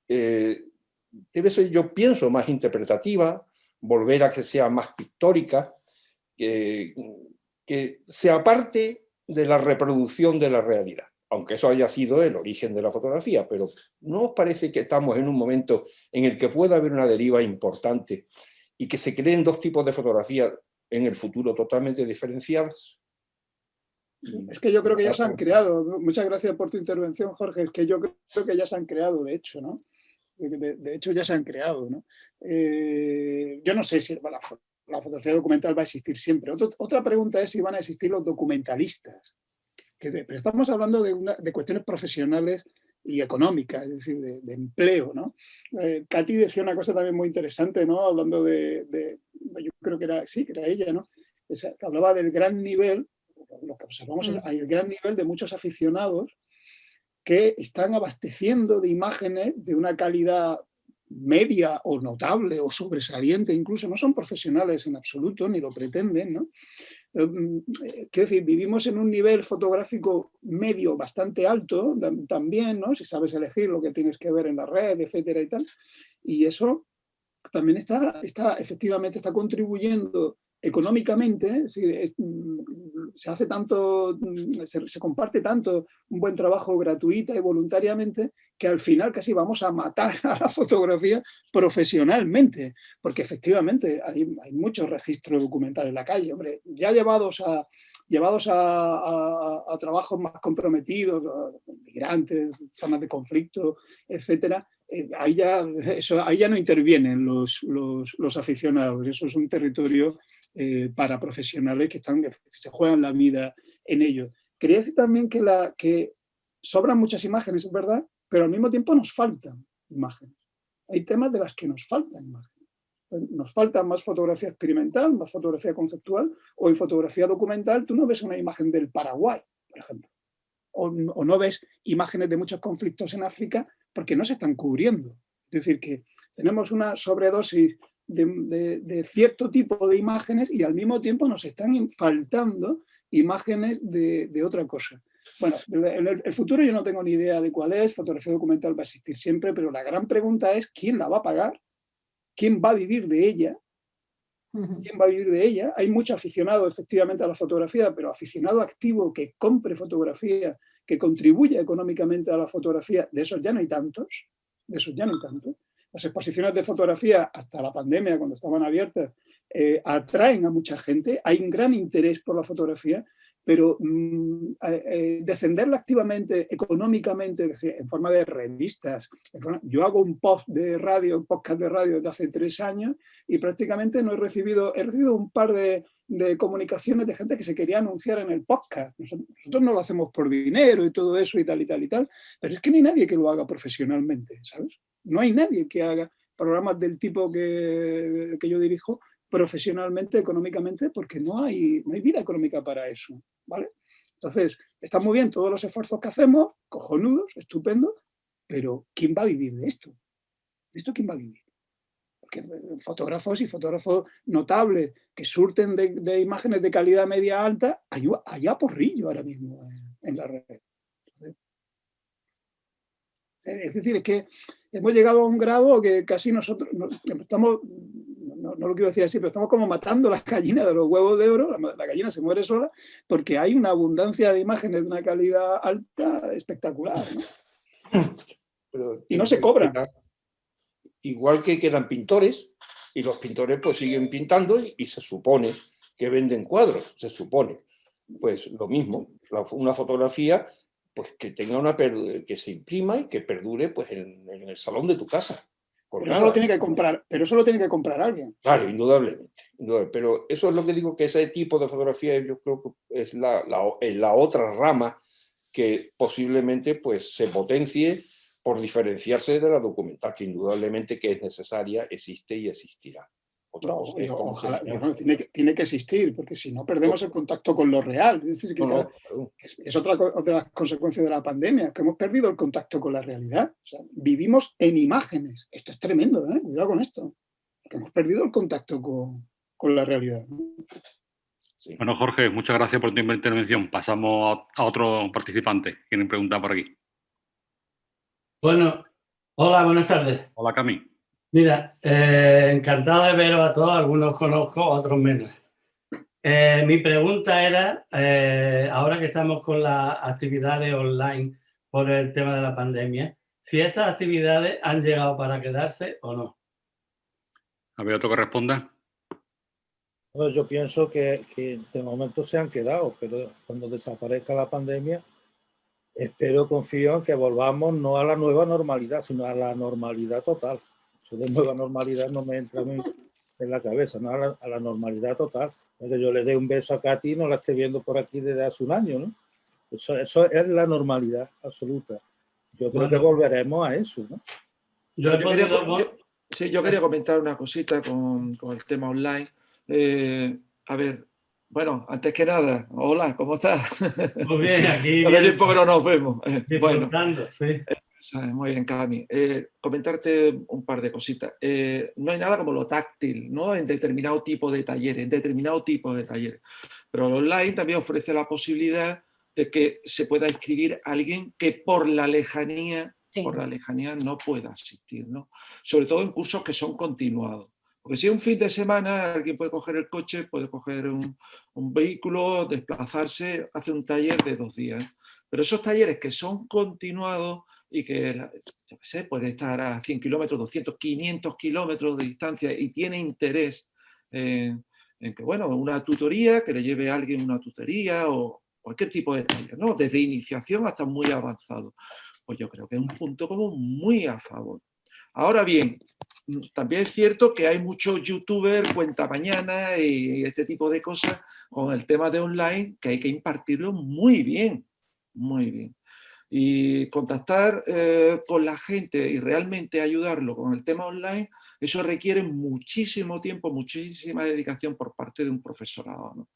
Debe ser, yo pienso, más interpretativa, volver a que sea más pictórica, que se aparte de la reproducción de la realidad, aunque eso haya sido el origen de la fotografía, pero ¿no os parece que estamos en un momento en el que pueda haber una deriva importante y que se creen dos tipos de fotografía en el futuro totalmente diferenciadas? Es que yo creo que ya se han creado. Muchas gracias por tu intervención, Jorge. Es que yo creo que ya se han creado, de hecho, ¿no? De hecho, ya se han creado, ¿no? Yo no sé si la fotografía documental va a existir siempre. Otra pregunta es si van a existir los documentalistas. Pero estamos hablando de cuestiones profesionales y económicas, es decir, de empleo, ¿no? Katy decía una cosa también muy interesante, ¿no? Hablando yo creo que era ella, ¿no? Que hablaba del gran nivel, lo que observamos, hay el gran nivel de muchos aficionados que están abasteciendo de imágenes de una calidad media o notable o sobresaliente, incluso no son profesionales en absoluto, ni lo pretenden, ¿no? Quiero decir, vivimos en un nivel fotográfico medio bastante alto también, ¿no? Si sabes elegir lo que tienes que ver en la red, etcétera y tal, y eso también efectivamente está contribuyendo económicamente, es decir, se comparte tanto un buen trabajo gratuita y voluntariamente que al final casi vamos a matar a la fotografía profesionalmente, porque efectivamente hay mucho registro documental en la calle, hombre, ya llevados a trabajos más comprometidos, migrantes, zonas de conflicto, etcétera. Ahí ya no intervienen los aficionados, eso es un territorio para profesionales que se juegan la vida en ello. Quería decir también que sobran muchas imágenes, es verdad, pero al mismo tiempo nos faltan imágenes. Hay temas de las que nos faltan imágenes. Nos falta más fotografía experimental, más fotografía conceptual, o en fotografía documental tú no ves una imagen del Paraguay, por ejemplo, o no ves imágenes de muchos conflictos en África porque no se están cubriendo. Es decir, que tenemos una sobredosis de cierto tipo de imágenes y al mismo tiempo nos están faltando imágenes de otra cosa. Bueno, en el futuro yo no tengo ni idea de cuál es, fotografía documental va a existir siempre, pero la gran pregunta es ¿quién la va a pagar? ¿Quién va a vivir de ella? ¿Quién va a vivir de ella? Hay mucho aficionado efectivamente a la fotografía, pero aficionado activo que compre fotografía, que contribuya económicamente a la fotografía, de esos ya no hay tantos, Las exposiciones de fotografía, hasta la pandemia, cuando estaban abiertas, atraen a mucha gente, hay un gran interés por la fotografía, pero defenderla activamente, económicamente, es decir, en forma de revistas. Yo hago un podcast de radio desde hace 3 años y prácticamente no he recibido un par de comunicaciones de gente que se quería anunciar en el podcast. Nosotros no lo hacemos por dinero y todo eso y tal, pero es que no hay nadie que lo haga profesionalmente, ¿sabes? No hay nadie que haga programas del tipo que yo dirijo profesionalmente, económicamente, porque no hay vida económica para eso, ¿vale? Entonces, está muy bien todos los esfuerzos que hacemos, cojonudos, estupendo, pero ¿quién va a vivir de esto? ¿De esto quién va a vivir? Porque fotógrafos y fotógrafos notables que surten de imágenes de calidad media alta, hay a porrillo ahora mismo en la red. Es decir, es que hemos llegado a un grado que casi nosotros estamos, no lo quiero decir así, pero estamos como matando las gallinas de los huevos de oro. La gallina se muere sola porque hay una abundancia de imágenes de una calidad alta espectacular, ¿no? Pero Y no se cobra. Igual que quedan pintores, y los pintores pues siguen pintando y se supone que venden cuadros, se supone. Pues lo mismo, una fotografía pues que tenga que se imprima y que perdure pues en el salón de tu casa. Pero eso lo tiene que comprar alguien. Claro, indudablemente. Pero eso es lo que digo, que ese tipo de fotografía yo creo que es la otra rama que posiblemente pues se potencie por diferenciarse de la documental, que indudablemente que es necesaria, existe y existirá. Ojalá, tiene que existir, porque si no perdemos el contacto con lo real. Es decir, que es otra de las consecuencias de la pandemia, que hemos perdido el contacto con la realidad. O sea, vivimos en imágenes. Esto es tremendo, ¿eh? Cuidado con esto. Porque hemos perdido el contacto con la realidad, ¿no? Sí. Bueno, Jorge, muchas gracias por tu intervención. Pasamos a otro participante. ¿Quieren preguntar por aquí? Bueno, hola, buenas tardes. Hola, Cami. Mira, encantado de veros a todos, algunos conozco, otros menos. Mi pregunta era, ahora que estamos con las actividades online por el tema de la pandemia, si estas actividades han llegado para quedarse o no. A ver, otro que responda. Bueno, yo pienso que de momento se han quedado, pero cuando desaparezca la pandemia, confío en que volvamos no a la nueva normalidad, sino a la normalidad total. Eso de nueva normalidad no me entra en la cabeza, no a la normalidad total. Es que yo le dé un beso a Katy y no la esté viendo por aquí desde hace un año, ¿no? Eso es la normalidad absoluta. Yo creo que volveremos a eso, ¿no? Yo quería comentar una cosita con el tema online. A ver, bueno, antes que nada, hola, ¿cómo estás? Muy bien, aquí. Hace tiempo que no nos vemos. Bueno, sí. Muy bien, Cami. Comentarte un par de cositas. No hay nada como lo táctil, ¿no? En determinado tipo de talleres, Pero el online también ofrece la posibilidad de que se pueda inscribir a alguien que por la lejanía no pueda asistir, ¿no? Sobre todo en cursos que son continuados. Porque si un fin de semana alguien puede coger el coche, puede coger un vehículo, desplazarse, hace un taller de 2 días. Pero esos talleres que son continuados y que, yo qué sé, puede estar a 100 kilómetros, 200, 500 kilómetros de distancia y tiene interés en que, bueno, una tutoría, que le lleve a alguien una tutoría o cualquier tipo de taller, ¿no? Desde iniciación hasta muy avanzado. Pues yo creo que es un punto como muy a favor. Ahora bien, también es cierto que hay muchos youtubers, cuenta mañana y este tipo de cosas con el tema de online que hay que impartirlo muy bien, muy bien. Y contactar con la gente y realmente ayudarlo con el tema online, eso requiere muchísimo tiempo, muchísima dedicación por parte de un profesorado, ¿no?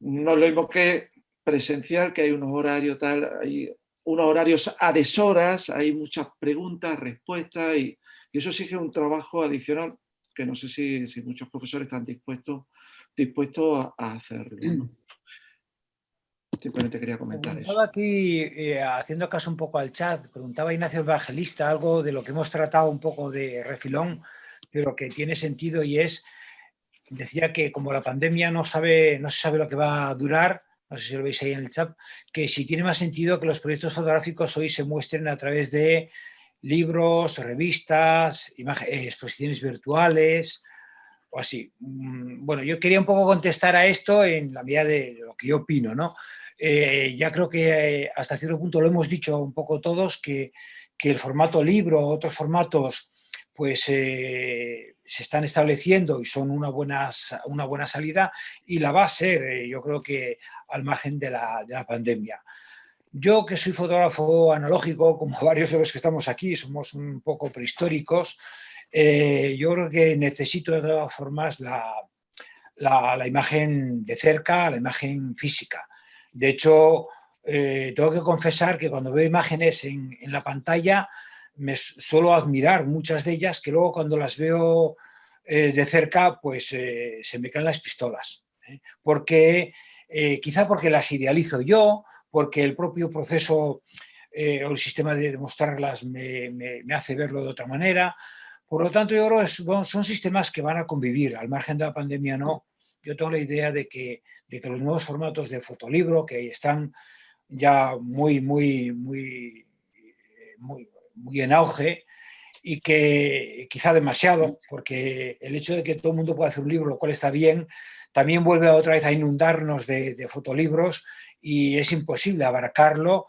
No es lo mismo que presencial, que hay unos horarios hay unos horarios a deshoras, hay muchas preguntas, respuestas y eso exige un trabajo adicional que no sé si muchos profesores están dispuestos a hacerlo, ¿no? Simplemente quería comentar eso. Aquí, haciendo caso un poco al chat, preguntaba Ignacio Evangelista algo de lo que hemos tratado un poco de refilón, pero que tiene sentido y decía que como la pandemia no se sabe lo que va a durar, no sé si lo veis ahí en el chat, que si tiene más sentido que los proyectos fotográficos hoy se muestren a través de libros, revistas, exposiciones virtuales o así. Bueno, yo quería un poco contestar a esto en la medida de lo que yo opino, ¿no? Ya creo que hasta cierto punto lo hemos dicho un poco todos, que el formato libro, otros formatos, pues se están estableciendo y son una buena salida y la va a ser, yo creo que al margen de la pandemia. Yo, que soy fotógrafo analógico, como varios de los que estamos aquí, somos un poco prehistóricos, yo creo que necesito de todas formas la imagen de cerca, la imagen física. De hecho, tengo que confesar que cuando veo imágenes en la pantalla me suelo admirar muchas de ellas, que luego cuando las veo de cerca, pues se me caen las pistolas. Quizá porque las idealizo yo, porque el propio proceso o el sistema de mostrarlas me hace verlo de otra manera. Por lo tanto, yo creo que son sistemas que van a convivir, al margen de la pandemia no. Yo tengo la idea de que los nuevos formatos de fotolibro, que están ya muy en auge, y que quizá demasiado, porque el hecho de que todo el mundo pueda hacer un libro, lo cual está bien, también vuelve otra vez a inundarnos de fotolibros y es imposible abarcarlo.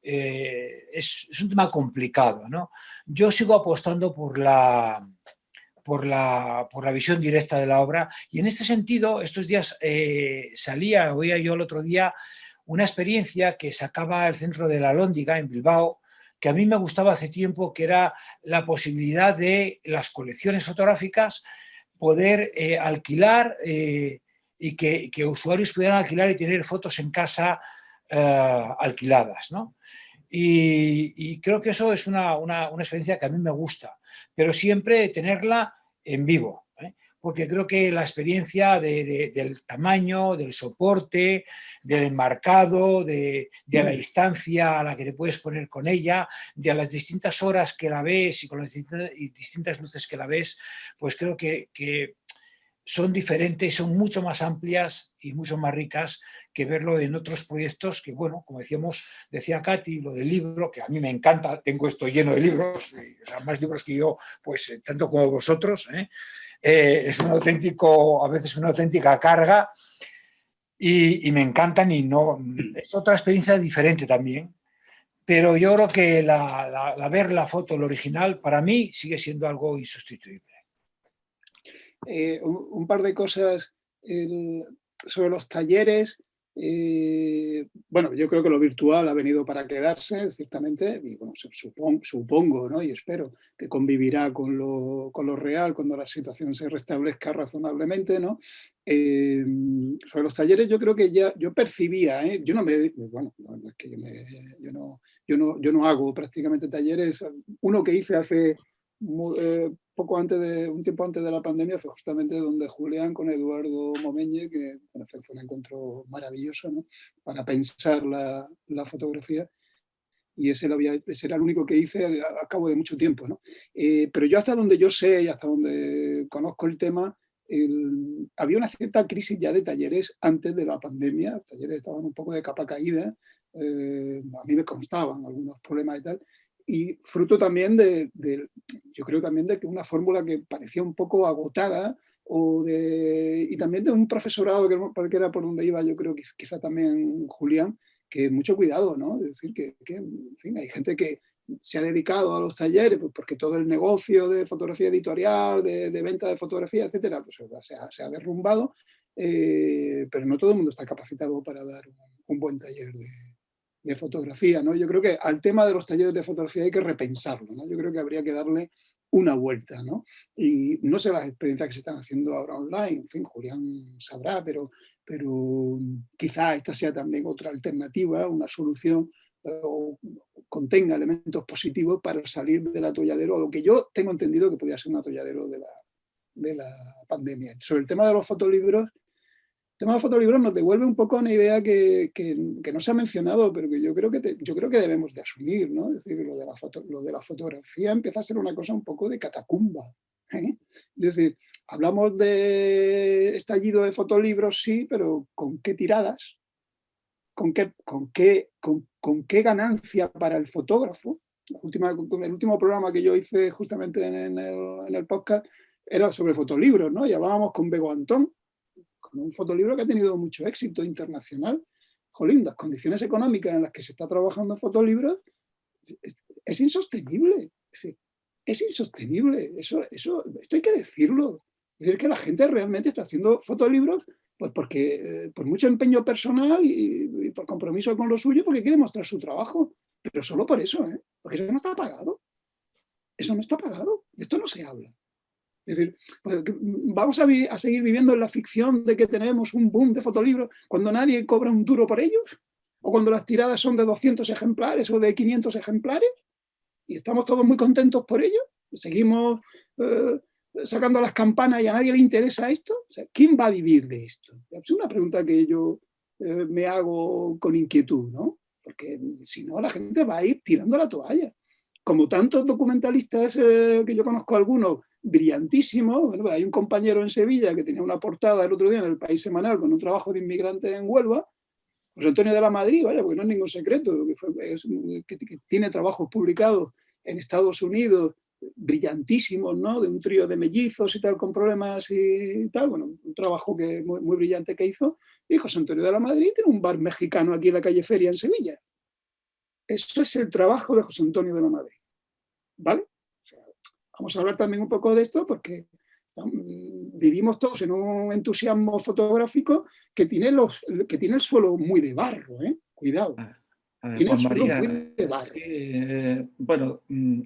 Es un tema complicado, ¿no? Yo sigo apostando por la visión directa de la obra, y en este sentido, estos días oía yo el otro día una experiencia que sacaba el Centro de la Alhóndiga en Bilbao, que a mí me gustaba hace tiempo, que era la posibilidad de las colecciones fotográficas poder alquilar y que usuarios pudieran alquilar y tener fotos en casa alquiladas, ¿no? Y creo que eso es una experiencia que a mí me gusta, pero siempre tenerla en vivo, ¿eh? Porque creo que la experiencia del tamaño, del soporte, del enmarcado, de la distancia a la que te puedes poner con ella, de las distintas horas que la ves y con las distintas luces que la ves, pues creo que son diferentes, son mucho más amplias y mucho más ricas que verlo en otros proyectos que, bueno, como decía Katy, lo del libro, que a mí me encanta, tengo esto lleno de libros, o sea, más libros que yo, pues tanto como vosotros, es un auténtico, a veces una auténtica carga y me encantan, y no, es otra experiencia diferente también, pero yo creo que ver la foto, el original, para mí sigue siendo algo insustituible. Un par de cosas sobre los talleres. Bueno, yo creo que lo virtual ha venido para quedarse, ciertamente, y bueno, supongo, ¿no? Y espero que convivirá con lo real cuando la situación se restablezca razonablemente, ¿no? Sobre los talleres, yo creo que ya yo percibía, yo no me, bueno, no es que yo no hago prácticamente talleres. Uno que hice hace un tiempo antes de la pandemia, fue justamente donde Julián con Eduardo Momeñe, que bueno, fue un encuentro maravilloso, ¿no? Para pensar la fotografía, y ese era el único que hice a cabo de mucho tiempo, ¿no? Pero yo, hasta donde yo sé y hasta donde conozco el tema, había una cierta crisis ya de talleres antes de la pandemia. Los talleres estaban un poco de capa caída, a mí me constaban algunos problemas y tal, y fruto también yo creo también de que una fórmula que parecía un poco agotada, y también de un profesorado que era por donde iba, yo creo que quizá también Julián, que mucho cuidado, ¿no? Es decir, que en fin, hay gente que se ha dedicado a los talleres, pues porque todo el negocio de fotografía editorial, de venta de fotografía, etcétera, pues se ha derrumbado, pero no todo el mundo está capacitado para dar un buen taller de fotografía, ¿no? Yo creo que al tema de los talleres de fotografía hay que repensarlo, ¿no? Yo creo que habría que darle una vuelta, ¿no? Y no sé las experiencias que se están haciendo ahora online, en fin, Julián sabrá, pero quizá esta sea también otra alternativa, una solución, o contenga elementos positivos para salir del atolladero, a lo que yo tengo entendido que podía ser un atolladero de la pandemia. Sobre el tema de los fotolibros, el tema de los fotolibros nos devuelve un poco una idea que no se ha mencionado, pero que yo creo que debemos de asumir, ¿no? Es decir, lo de la fotografía empieza a ser una cosa un poco de catacumba, ¿eh? Es decir, hablamos de estallido de fotolibros, sí, pero ¿con qué tiradas? ¿Con qué ganancia para el fotógrafo? El último programa que yo hice justamente en el podcast era sobre fotolibros, ¿no? Y hablábamos con Bego Antón, con un fotolibro que ha tenido mucho éxito internacional. Jolín, las condiciones económicas en las que se está trabajando en fotolibros es insostenible. Es insostenible. Esto hay que decirlo. Es decir, que la gente realmente está haciendo fotolibros pues porque por mucho empeño personal y por compromiso con lo suyo, porque quiere mostrar su trabajo. Pero solo por eso, porque eso no está pagado. Eso no está pagado. De esto no se habla. Es decir, pues, vamos a seguir viviendo en la ficción de que tenemos un boom de fotolibros cuando nadie cobra un duro por ellos, o cuando las tiradas son de 200 ejemplares o de 500 ejemplares y estamos todos muy contentos por ello. Seguimos sacando las campanas y a nadie le interesa esto. O sea, ¿quién va a vivir de esto? Es una pregunta que yo me hago con inquietud, ¿no? porque si no la gente va a ir tirando la toalla. Como tantos documentalistas que yo conozco algunos, brillantísimos. Bueno, hay un compañero en Sevilla que tenía una portada el otro día en El País Semanal con un trabajo de inmigrante en Huelva, José Antonio de la Madrid, vaya, porque no es ningún secreto, que tiene trabajos publicados en Estados Unidos, brillantísimos, ¿no? De un trío de mellizos y tal, con problemas y tal. Bueno, un trabajo muy, muy brillante que hizo. Y José Antonio de la Madrid tiene un bar mexicano aquí en la calle Feria, en Sevilla. Eso es el trabajo de José Antonio de la Madrid. ¿Vale? O sea, vamos a hablar también un poco de esto porque vivimos todos en un entusiasmo fotográfico que tiene el suelo muy de barro, ¿eh? Cuidado. A ver, Tiene el Juan suelo María, muy de barro. sí, bueno,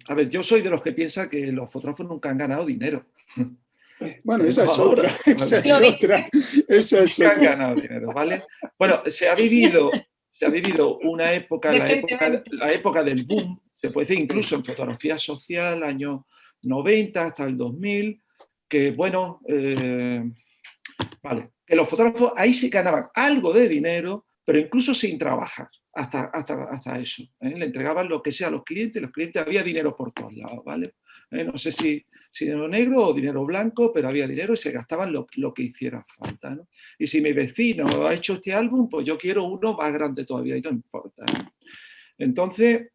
a ver, yo soy de los que piensa que los fotógrafos nunca han ganado dinero. Bueno, Sí, esa es ahora, otra, esa es ¿vale? otra, esa es Nunca han otra. ganado dinero, ¿vale? Bueno, se ha vivido una época, la época del boom, se puede decir incluso en fotografía social, años 90 hasta el 2000, que bueno, vale, que los fotógrafos ahí se ganaban algo de dinero, pero incluso sin trabajar, hasta eso. Le entregaban lo que sea a los clientes había dinero por todos lados, ¿vale? No sé si dinero negro o dinero blanco, pero había dinero y se gastaban lo que hiciera falta, ¿no? Y si mi vecino ha hecho este álbum, pues yo quiero uno más grande todavía y no importa, ¿no? Entonces,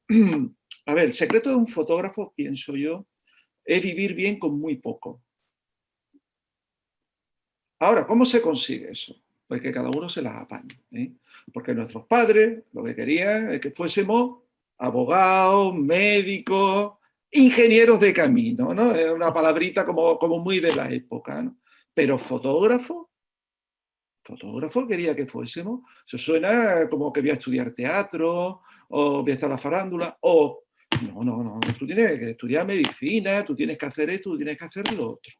a ver, el secreto de un fotógrafo, pienso yo, es vivir bien con muy poco. Ahora, ¿cómo se consigue eso? Pues que cada uno se las apañe, ¿eh? Porque nuestros padres lo que querían es que fuésemos abogados, médicos, ingenieros de camino, ¿no? Es una palabrita como muy de la época, ¿no? Pero fotógrafo quería que fuésemos. Eso suena como que voy a estudiar teatro, o voy a estar en la farándula, o no, tú tienes que estudiar medicina, tú tienes que hacer esto, tú tienes que hacer lo otro.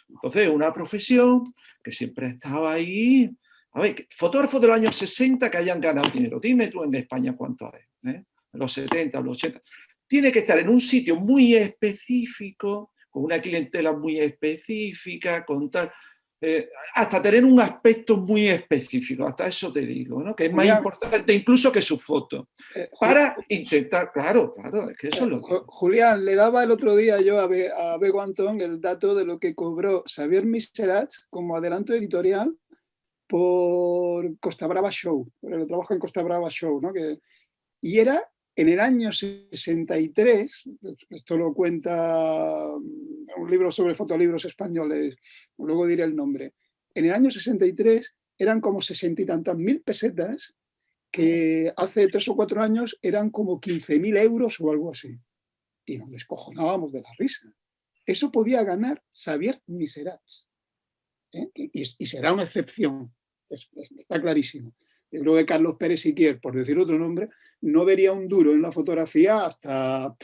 Entonces, una profesión que siempre estaba ahí. A ver, fotógrafos de los años 60 que hayan ganado dinero. Dime tú en España cuánto hay, ¿eh? En los 70, los 80. Tiene que estar en un sitio muy específico, con una clientela muy específica, con tal... hasta tener un aspecto muy específico, hasta eso te digo, ¿no? Que es más importante incluso que su foto. Para intentar, claro, es que eso es lo que... Julián, le daba el otro día yo a Bego Antón el dato de lo que cobró Xavier Miserats como adelanto editorial por Costa Brava Show, por el trabajo en Costa Brava Show, ¿no? Y era en el año 63, esto lo cuenta un libro sobre fotolibros españoles, luego diré el nombre, en el año 63 eran como 60 y tantas mil pesetas, que hace 3 o 4 años eran como 15.000 euros o algo así. Y nos descojonábamos de la risa. Eso podía ganar Xavier Miserats. ¿Eh? Y será una excepción, está clarísimo. Yo creo que Carlos Pérez Siquier, por decir otro nombre, no vería un duro en la fotografía hasta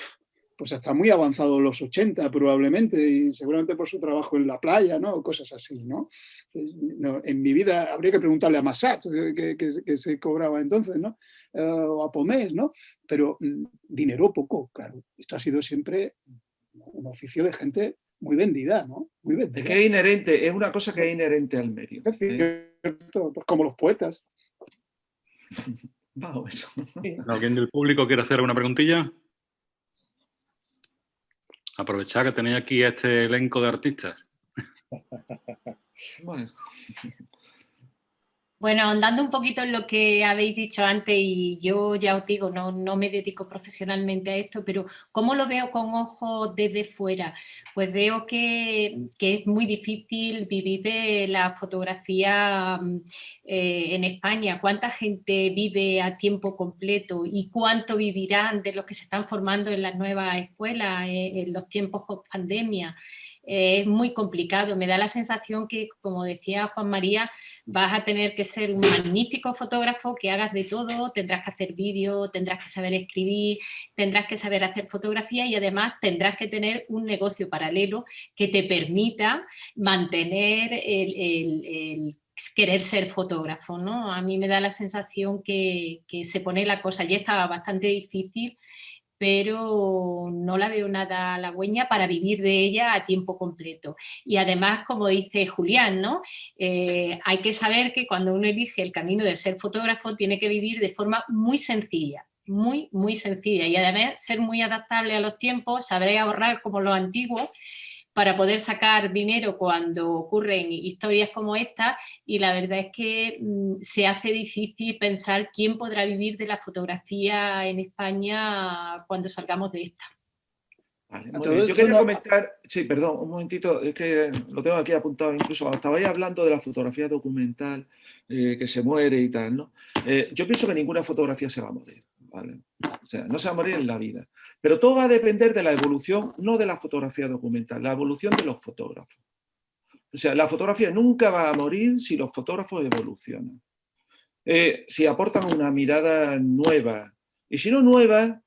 muy avanzado los 80 probablemente, y seguramente por su trabajo en la playa, ¿no? Cosas así, ¿no? En mi vida habría que preguntarle a Massach, que se cobraba entonces, ¿no? O a Pomés, ¿no? Pero dinero poco, claro. Esto ha sido siempre un oficio de gente muy vendida, ¿no? Muy vendida. Es que es inherente, es una cosa que es inherente al medio. Es cierto, pues como los poetas. Vamos. ¿Alguien del público quiere hacer una preguntilla? Aprovechar que tenéis aquí este elenco de artistas. Bueno, ahondando un poquito en lo que habéis dicho antes, y yo ya os digo, no me dedico profesionalmente a esto, pero ¿cómo lo veo con ojos desde fuera? Pues veo que es muy difícil vivir de la fotografía en España. ¿Cuánta gente vive a tiempo completo y cuánto vivirán de los que se están formando en las nuevas escuelas en los tiempos post-pandemia? Es muy complicado. Me da la sensación que, como decía Juan María, vas a tener que ser un magnífico fotógrafo, que hagas de todo, tendrás que hacer vídeo, tendrás que saber escribir, tendrás que saber hacer fotografía y además tendrás que tener un negocio paralelo que te permita mantener el querer ser fotógrafo, ¿no? A mí me da la sensación que se pone la cosa, ya estaba bastante difícil, pero no la veo nada halagüeña para vivir de ella a tiempo completo. Y además, como dice Julián, ¿no? Hay que saber que cuando uno elige el camino de ser fotógrafo tiene que vivir de forma muy sencilla, muy, muy sencilla, y además ser muy adaptable a los tiempos, saber ahorrar como los antiguos, para poder sacar dinero cuando ocurren historias como esta, y la verdad es que se hace difícil pensar quién podrá vivir de la fotografía en España cuando salgamos de esta. Vale, muy bien. Yo quería comentar, sí, perdón, un momentito, es que lo tengo aquí apuntado, incluso cuando estabais hablando de la fotografía documental que se muere y tal, ¿no? Yo pienso que ninguna fotografía se va a morir, ¿vale? O sea, no se va a morir en la vida, pero todo va a depender de la evolución, no de la fotografía documental, la evolución de los fotógrafos. O sea, la fotografía nunca va a morir si los fotógrafos evolucionan, si aportan una mirada nueva, y si no nueva,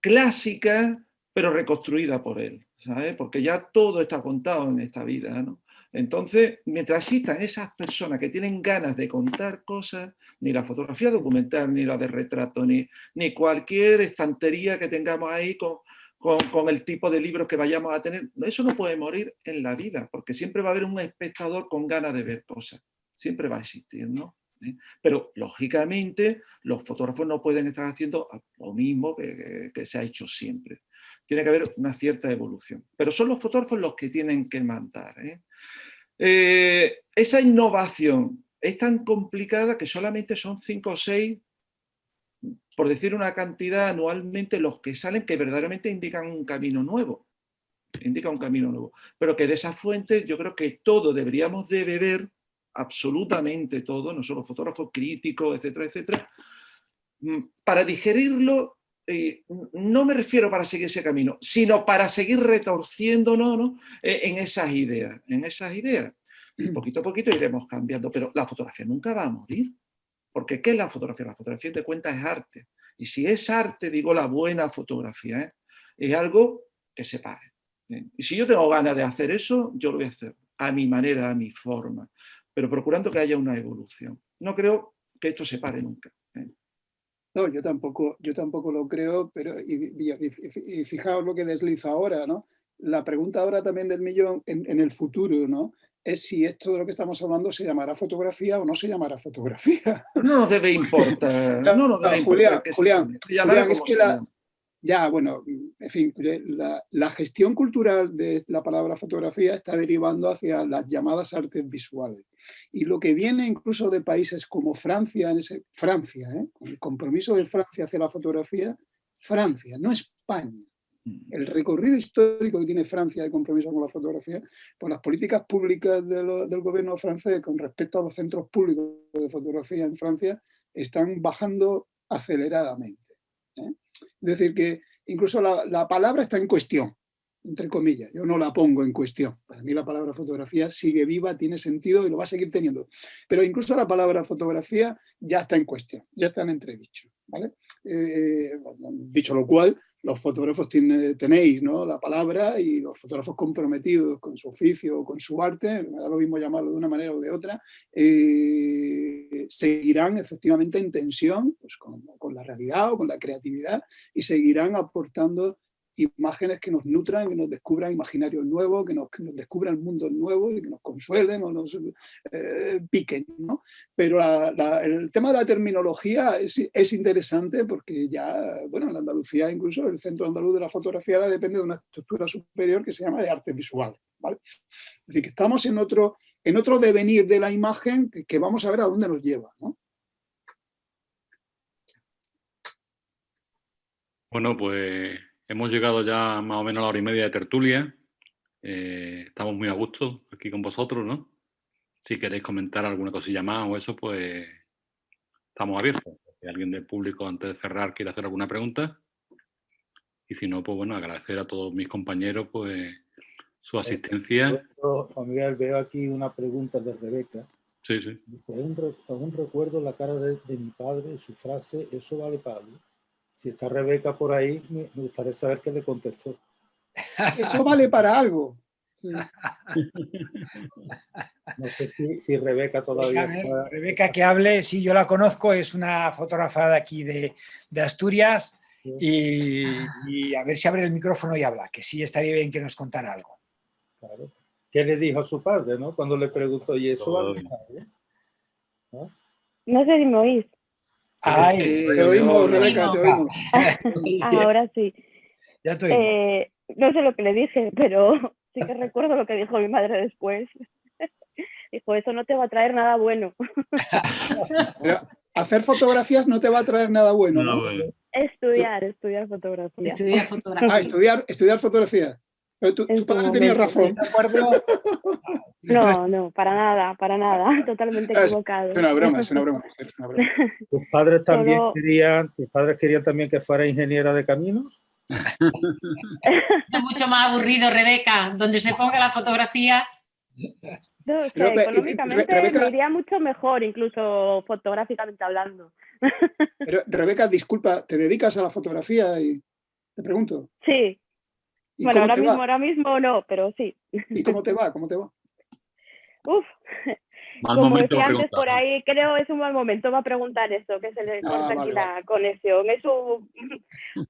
clásica, pero reconstruida por él, ¿sabes? Porque ya todo está contado en esta vida, ¿no? Entonces, mientras existan esas personas que tienen ganas de contar cosas, ni la fotografía documental, ni la de retrato, ni cualquier estantería que tengamos ahí con el tipo de libros que vayamos a tener, eso no puede morir en la vida, porque siempre va a haber un espectador con ganas de ver cosas, siempre va a existir, ¿no? Pero, lógicamente, los fotógrafos no pueden estar haciendo lo mismo que se ha hecho siempre. Tiene que haber una cierta evolución. Pero son los fotógrafos los que tienen que mandar. Esa innovación es tan complicada que solamente son 5 o 6, por decir una cantidad anualmente, los que salen que verdaderamente indican un camino nuevo. Indica un camino nuevo. Pero que de esas fuentes yo creo que todo deberíamos de beber, absolutamente todo, no solo fotógrafos, críticos, etcétera, etcétera, para digerirlo. No me refiero para seguir ese camino, sino para seguir retorciéndonos, ¿no? en esas ideas. Poquito a poquito iremos cambiando, pero la fotografía nunca va a morir. Porque ¿qué es la fotografía? La fotografía, te cuenta, es arte. Y si es arte, digo, la buena fotografía, es algo que se pague. Y si yo tengo ganas de hacer eso, yo lo voy a hacer a mi manera, a mi forma, pero procurando que haya una evolución. No creo que esto se pare nunca. No, yo tampoco lo creo, pero y fijaos lo que desliza ahora, ¿no? La pregunta ahora también del millón en el futuro, ¿no? Es si esto de lo que estamos hablando se llamará fotografía o no se llamará fotografía. No nos debe importar. No nos debe importar que Julián, es que ya, bueno, en fin, la gestión cultural de la palabra fotografía está derivando hacia las llamadas artes visuales. Y lo que viene incluso de países como Francia, con el compromiso de Francia hacia la fotografía, Francia, no España. El recorrido histórico que tiene Francia de compromiso con la fotografía, por las políticas públicas del gobierno francés con respecto a los centros públicos de fotografía en Francia, están bajando aceleradamente. Es decir, que incluso la palabra está en cuestión, entre comillas. Yo no la pongo en cuestión. Para mí la palabra fotografía sigue viva, tiene sentido y lo va a seguir teniendo. Pero incluso la palabra fotografía ya está en cuestión, ya está en entredicho, ¿vale? Dicho lo cual, los fotógrafos tenéis, ¿no?, la palabra, y los fotógrafos comprometidos con su oficio o con su arte, me da lo mismo llamarlo de una manera o de otra, seguirán efectivamente en tensión pues, con la realidad o con la creatividad, y seguirán aportando imágenes que nos nutran, que nos descubran imaginarios nuevos, que nos descubran mundos nuevos y que nos consuelen o nos piquen, ¿no? Pero el tema de la terminología es interesante porque ya, bueno, en Andalucía incluso el Centro Andaluz de la Fotografía ahora depende de una estructura superior que se llama de artes visuales, ¿vale? Es decir, que estamos en otro devenir de la imagen que vamos a ver a dónde nos lleva, ¿no? Bueno, pues hemos llegado ya más o menos a la hora y media de tertulia. Estamos muy a gusto aquí con vosotros, ¿no? Si queréis comentar alguna cosilla más o eso, pues estamos abiertos. Si alguien del público antes de cerrar quiere hacer alguna pregunta. Y si no, pues bueno, agradecer a todos mis compañeros pues su asistencia. Juan Miguel, veo aquí una pregunta de Rebeca. Sí, sí. Dice, aún recuerdo la cara de mi padre y su frase, eso vale para algo. Si está Rebeca por ahí, me gustaría saber qué le contestó. Eso vale para algo. No sé si Rebeca todavía... Rebeca, que hable, sí, yo la conozco, es una fotógrafa de aquí de Asturias y a ver si abre el micrófono y habla, que sí estaría bien que nos contara algo. Claro. ¿Qué le dijo a su padre, no? Cuando le preguntó, ¿y eso va a pasar, ¿no? No sé si me oís. Ay, Te oímos, Rebeca, te oímos. Ahora sí. Ya te oímos. No sé lo que le dije, pero sí que recuerdo lo que dijo mi madre después. Dijo, eso no te va a traer nada bueno. Pero hacer fotografías no te va a traer nada bueno, ¿no? Estudiar fotografía. Estudiar fotografía. Ah, estudiar fotografía. Pero tu padre tenía razón. No, para nada, totalmente equivocado. Es una broma. ¿Tus padres también querían también que fuera ingeniera de caminos? Es mucho más aburrido, Rebeca, donde se ponga la fotografía. No, o sea, económicamente me iría mucho mejor, incluso fotográficamente hablando. Pero, Rebeca, disculpa, ¿te dedicas a la fotografía? Y te pregunto. Sí. Bueno, ahora mismo no, pero sí. ¿Y cómo te va? Uf. Como decía antes por ahí, creo es un mal momento para preguntar eso, que se le corta aquí la conexión.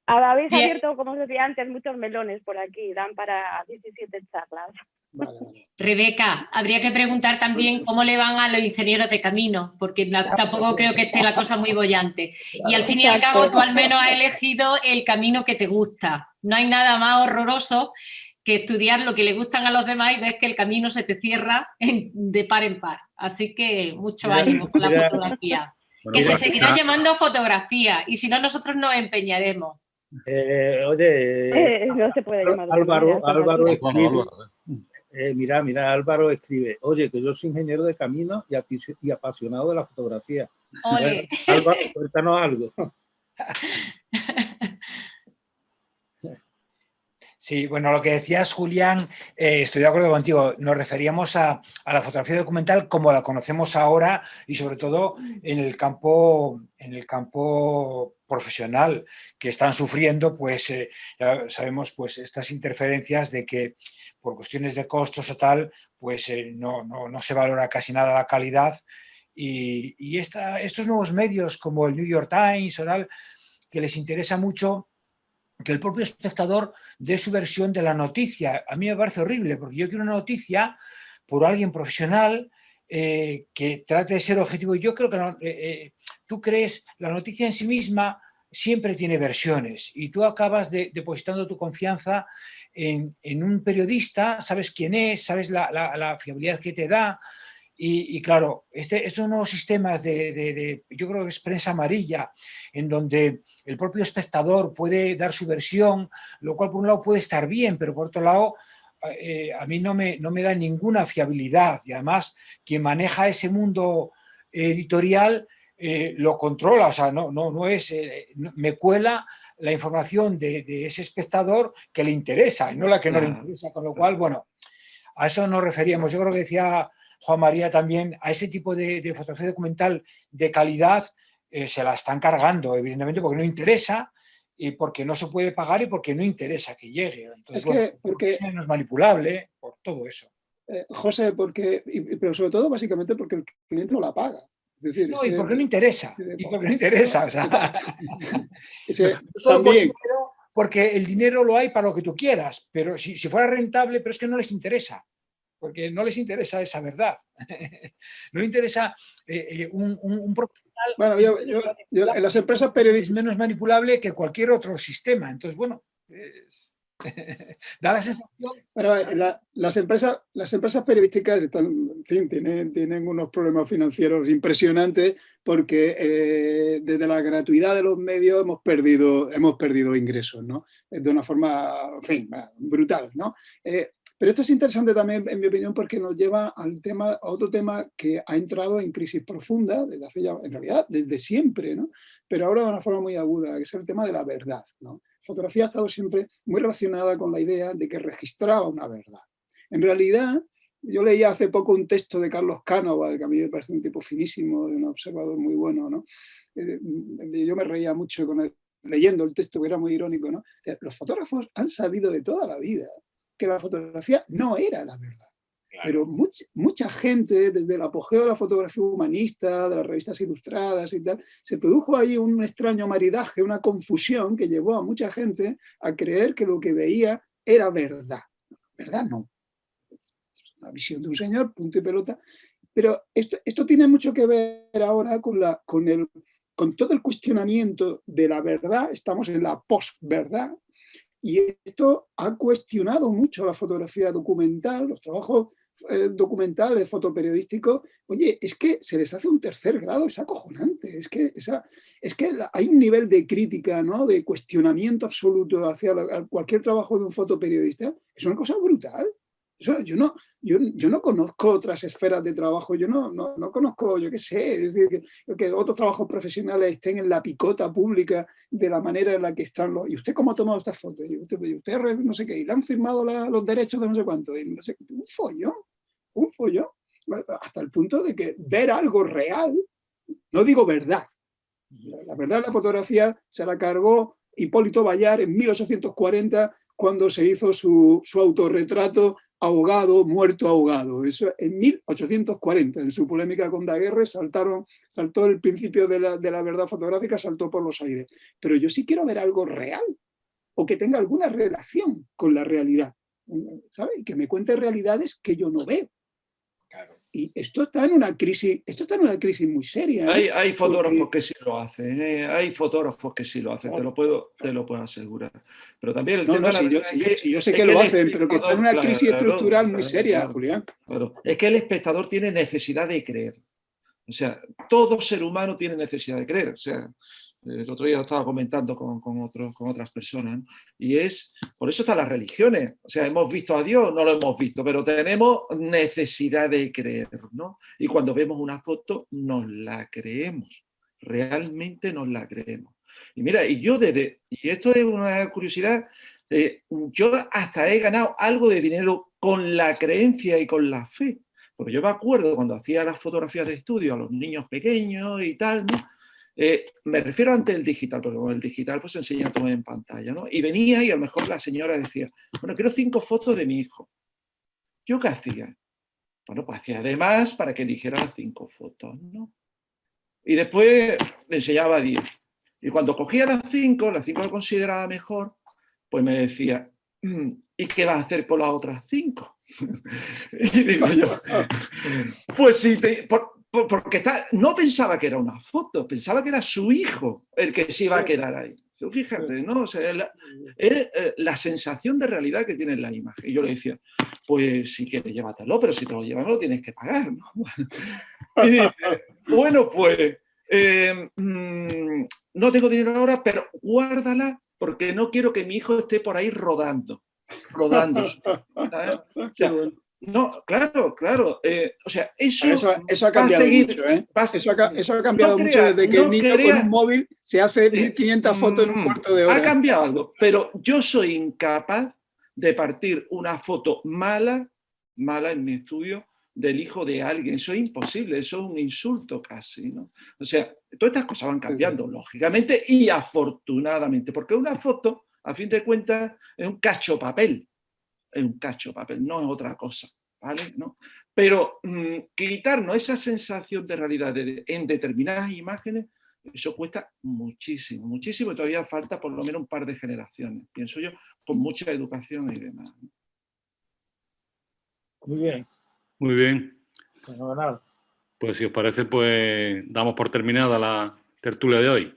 Habéis abierto, como os decía antes, muchos melones por aquí, dan para 17 charlas. Vale. Rebeca, habría que preguntar también cómo le van a los ingenieros de camino, porque tampoco creo que esté la cosa muy bollante. Y al fin y al cabo, tú al menos has elegido el camino que te gusta. No hay nada más horroroso que estudiar lo que le gustan a los demás y ves que el camino se te cierra de par en par. Así que mucho ánimo con la fotografía. Que se seguirá llamando fotografía y si no, nosotros nos empeñaremos. Oye, no se puede llamar. Álvaro escribe. Mira, Álvaro escribe, oye, que yo soy ingeniero de caminos y apasionado de la fotografía. Ole. Álvaro, cuéntanos algo. Sí, bueno, lo que decías, Julián, estoy de acuerdo contigo. Nos referíamos a la fotografía documental como la conocemos ahora y sobre todo en el campo profesional que están sufriendo, pues ya sabemos, pues estas interferencias de que por cuestiones de costos o tal, pues no se valora casi nada la calidad y estos nuevos medios como el New York Times o tal, que les interesa mucho que el propio espectador dé su versión de la noticia. A mí me parece horrible, porque yo quiero una noticia por alguien profesional que trate de ser objetivo. Y yo creo que tú crees, la noticia en sí misma siempre tiene versiones y tú acabas depositando tu confianza en un periodista, sabes quién es, sabes la fiabilidad que te da. Y claro, estos nuevos sistemas yo creo que es prensa amarilla, en donde el propio espectador puede dar su versión, lo cual por un lado puede estar bien, pero por otro lado a mí no me da ninguna fiabilidad. Y además quien maneja ese mundo editorial lo controla, o sea, no es, me cuela la información de ese espectador que le interesa y no la que no le interesa, con lo cual, bueno, a eso nos referíamos. Yo creo que decía Juan María también, a ese tipo de fotografía documental de calidad se la están cargando, evidentemente, porque no interesa y porque no se puede pagar y porque no interesa que llegue. Entonces, porque no es manipulable, por todo eso. José, pero sobre todo básicamente porque el cliente no la paga. Es decir, no, y porque no interesa. Y porque no interesa. O sea, también. Porque el dinero lo hay para lo que tú quieras, pero si fuera rentable, pero es que no les interesa. Porque no les interesa esa verdad. No les interesa un profesional. Bueno, yo en las empresas periodísticas es menos manipulable que cualquier otro sistema. Entonces, bueno, da la sensación. Bueno, las empresas periodísticas están, en fin, tienen unos problemas financieros impresionantes porque desde la gratuidad de los medios hemos perdido ingresos, ¿no? De una forma, en fin, brutal, ¿no? Pero esto es interesante también, en mi opinión, porque nos lleva a otro tema que ha entrado en crisis profunda desde hace ya, en realidad, desde siempre, ¿no? Pero ahora de una forma muy aguda, que es el tema de la verdad, ¿no? La fotografía ha estado siempre muy relacionada con la idea de que registraba una verdad. En realidad, yo leía hace poco un texto de Carlos Cánovas, que a mí me parece un tipo finísimo, un observador muy bueno, ¿no? Yo me reía mucho con él, leyendo el texto, que era muy irónico, ¿no? Los fotógrafos han sabido de toda la vida que la fotografía no era la verdad. Pero mucha gente, desde el apogeo de la fotografía humanista, de las revistas ilustradas y tal, se produjo ahí un extraño maridaje, una confusión que llevó a mucha gente a creer que lo que veía era verdad. ¿Verdad? No. Es una visión de un señor, punto y pelota. Pero esto tiene mucho que ver ahora con todo el cuestionamiento de la verdad. Estamos en la posverdad. Y esto ha cuestionado mucho la fotografía documental, los trabajos documentales, fotoperiodísticos. Oye, es que se les hace un tercer grado, es acojonante. Es que hay un nivel de crítica, ¿no?, de cuestionamiento absoluto hacia cualquier trabajo de un fotoperiodista. Es una cosa brutal. Yo no conozco otras esferas de trabajo, yo no conozco, yo qué sé, es decir, que otros trabajos profesionales estén en la picota pública de la manera en la que están los... ¿Y usted cómo ha tomado estas fotos? ¿Y usted no sé qué? ¿Y le han firmado los derechos de no sé cuánto? Y no sé, un follón, hasta el punto de que ver algo real, no digo verdad, la verdad de la fotografía se la cargó Hipólito Bayard en 1840 cuando se hizo su autorretrato muerto ahogado. Eso en 1840, en su polémica con Daguerre, saltó el principio de la verdad fotográfica, saltó por los aires. Pero yo sí quiero ver algo real, o que tenga alguna relación con la realidad, ¿sabes? Y que me cuente realidades que yo no veo. Claro. Y esto está en una crisis muy seria. Hay fotógrafos que sí lo hacen, hay fotógrafos que sí lo hacen, te lo puedo asegurar. Pero también el tema yo sé que lo hacen, pero que está en una crisis estructural muy seria, Julián. Claro. Es que el espectador tiene necesidad de creer. O sea, todo ser humano tiene necesidad de creer. O sea, el otro día lo estaba comentando con otras personas, ¿no? Y por eso están las religiones. O sea, hemos visto a Dios, no lo hemos visto, pero tenemos necesidad de creer, ¿no? Y cuando vemos una foto, nos la creemos. Realmente nos la creemos. Y mira, y esto es una curiosidad, yo hasta he ganado algo de dinero con la creencia y con la fe. Porque yo me acuerdo cuando hacía las fotografías de estudio a los niños pequeños y tal, ¿no? Me refiero ante el digital, porque con el digital pues se enseña todo en pantalla, ¿no? Y venía y a lo mejor la señora decía, bueno, quiero 5 fotos de mi hijo. ¿Yo qué hacía? Bueno, pues hacía además para que eligiera las 5 fotos, ¿no? Y después le enseñaba 10. Y cuando cogía las 5 que consideraba mejor, pues me decía, ¿y qué vas a hacer con las otras 5? Y digo yo, pues sí, porque no pensaba que era una foto, pensaba que era su hijo el que se iba a quedar ahí. Fíjate, ¿no? O sea, es la sensación de realidad que tiene la imagen. Y yo le decía, pues si quieres llévatelo, pero si te lo llevas no lo tienes que pagar, ¿no? Y dice, bueno, pues no tengo dinero ahora, pero guárdala porque no quiero que mi hijo esté por ahí rodando. ¿Sabes? O sea, no, claro. O sea, eso ha cambiado mucho, ¿eh? Eso ha cambiado mucho desde que el niño con un móvil se hace 1500 fotos en un cuarto de hora. Ha cambiado algo, pero yo soy incapaz de partir una foto mala en mi estudio del hijo de alguien. Eso es imposible, eso es un insulto casi, ¿no? O sea, todas estas cosas van cambiando, lógicamente, y afortunadamente, porque una foto, a fin de cuentas, es un cacho papel. Es un cacho papel, no es otra cosa, ¿vale? ¿No? Pero quitarnos esa sensación de realidad en determinadas imágenes, eso cuesta muchísimo, muchísimo, y todavía falta por lo menos un par de generaciones, pienso yo, con mucha educación y demás. Muy bien. Muy bien. Fenomenal. Pues si os parece, pues damos por terminada la tertulia de hoy.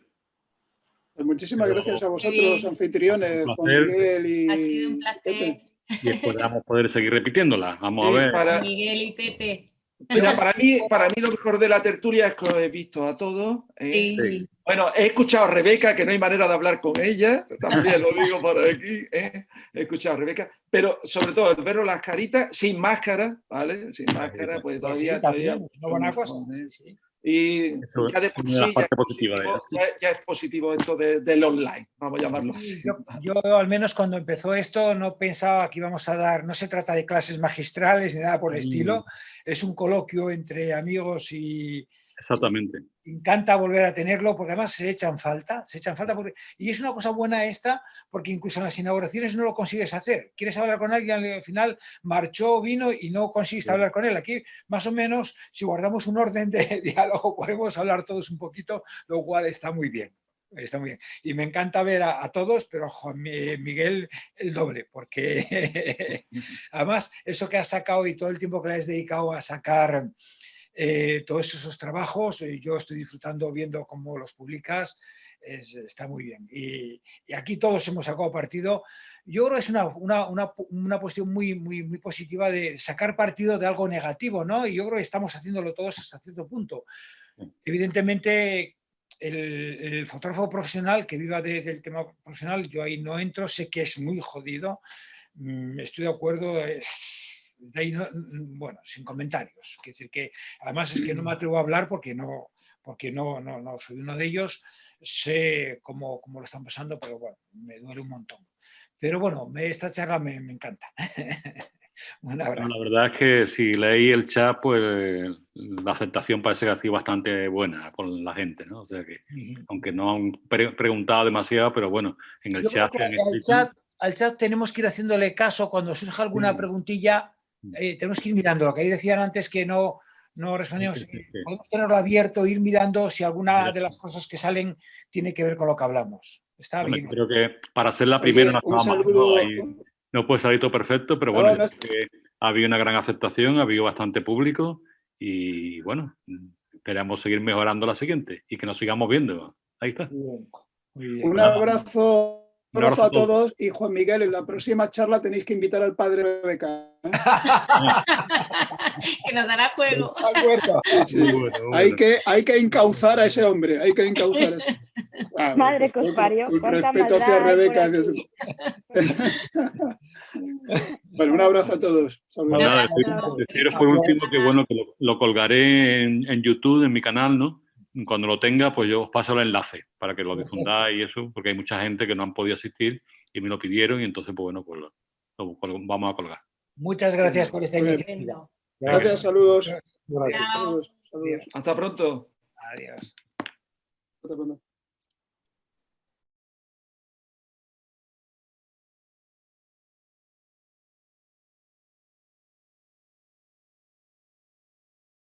Pues muchísimas gracias a vosotros, anfitriones, Juan Miguel y... Ha sido un placer. Pepe. Y esperamos poder seguir repitiéndola. Vamos a ver. Miguel y Pepe. Mira, para mí lo mejor de la tertulia es que os he visto a todos. Sí. Bueno, he escuchado a Rebeca, que no hay manera de hablar con ella, también lo digo por aquí, He escuchado a Rebeca, pero sobre todo el veros las caritas, sin máscara, ¿vale? Sin máscara, pues todavía... Sí, también, es una buena cosa. Sí. Y Eso ya de por sí ya es positivo esto del online, vamos a llamarlo así. Yo al menos cuando empezó esto no pensaba que íbamos a dar, no se trata de clases magistrales ni nada por el estilo, es un coloquio entre amigos y Exactamente. Me encanta volver a tenerlo porque además se echan falta y es una cosa buena esta porque incluso en las inauguraciones no lo consigues hacer. Quieres hablar con alguien, al final marchó, vino y no conseguiste hablar con él. Aquí más o menos si guardamos un orden de diálogo podemos hablar todos un poquito, lo cual está muy bien. Está muy bien. Y me encanta ver a todos, pero Juan Miguel el doble, porque además eso que has sacado y todo el tiempo que le has dedicado a sacar todos esos trabajos, yo estoy disfrutando viendo cómo los publicas, está muy bien. Y aquí todos hemos sacado partido. Yo creo que es una cuestión muy positiva de sacar partido de algo negativo, ¿no? Y yo creo que estamos haciéndolo todos hasta cierto punto. Evidentemente, el fotógrafo profesional que viva del tema profesional, yo ahí no entro, sé que es muy jodido, estoy de acuerdo, de ahí no, bueno, sin comentarios. Es decir, que además es que no me atrevo a hablar porque no soy uno de ellos, sé cómo lo están pasando, pero bueno, me duele un montón. Pero bueno, esta charla me encanta. Un abrazo. Bueno, la verdad es que si leí el chat, pues la aceptación parece que ha sido bastante buena con la gente, ¿no? O sea que, aunque no han preguntado demasiado, pero bueno, en el chat... Al chat tenemos que ir haciéndole caso cuando surja alguna preguntilla, tenemos que ir mirando. Lo que ahí decían antes que no respondíamos, podemos tenerlo abierto, ir mirando si alguna de las cosas que salen tiene que ver con lo que hablamos. Está bien. Creo que para ser la primera no puede salir todo perfecto, pero bueno, ha habido una gran aceptación, ha habido bastante público y bueno, esperamos seguir mejorando la siguiente y que nos sigamos viendo. Ahí está. Muy bien. Un abrazo a todos y Juan Miguel, en la próxima charla tenéis que invitar al padre de Rebeca. Que nos dará juego. Sí. Bueno. Hay que encauzar a ese hombre, hay que encauzar a ese. Madre que os parió. Con respeto hacia Rebeca. Bueno, un abrazo a todos. Deciros por último que bueno, que lo colgaré en YouTube, en mi canal, ¿no? Cuando lo tenga, pues yo os paso el enlace para que lo difundáis y eso, porque hay mucha gente que no han podido asistir y me lo pidieron y entonces, pues bueno, pues lo vamos a colgar. Muchas gracias por esta iniciativa. Gracias, saludos. Hasta pronto. Adiós. Hasta pronto.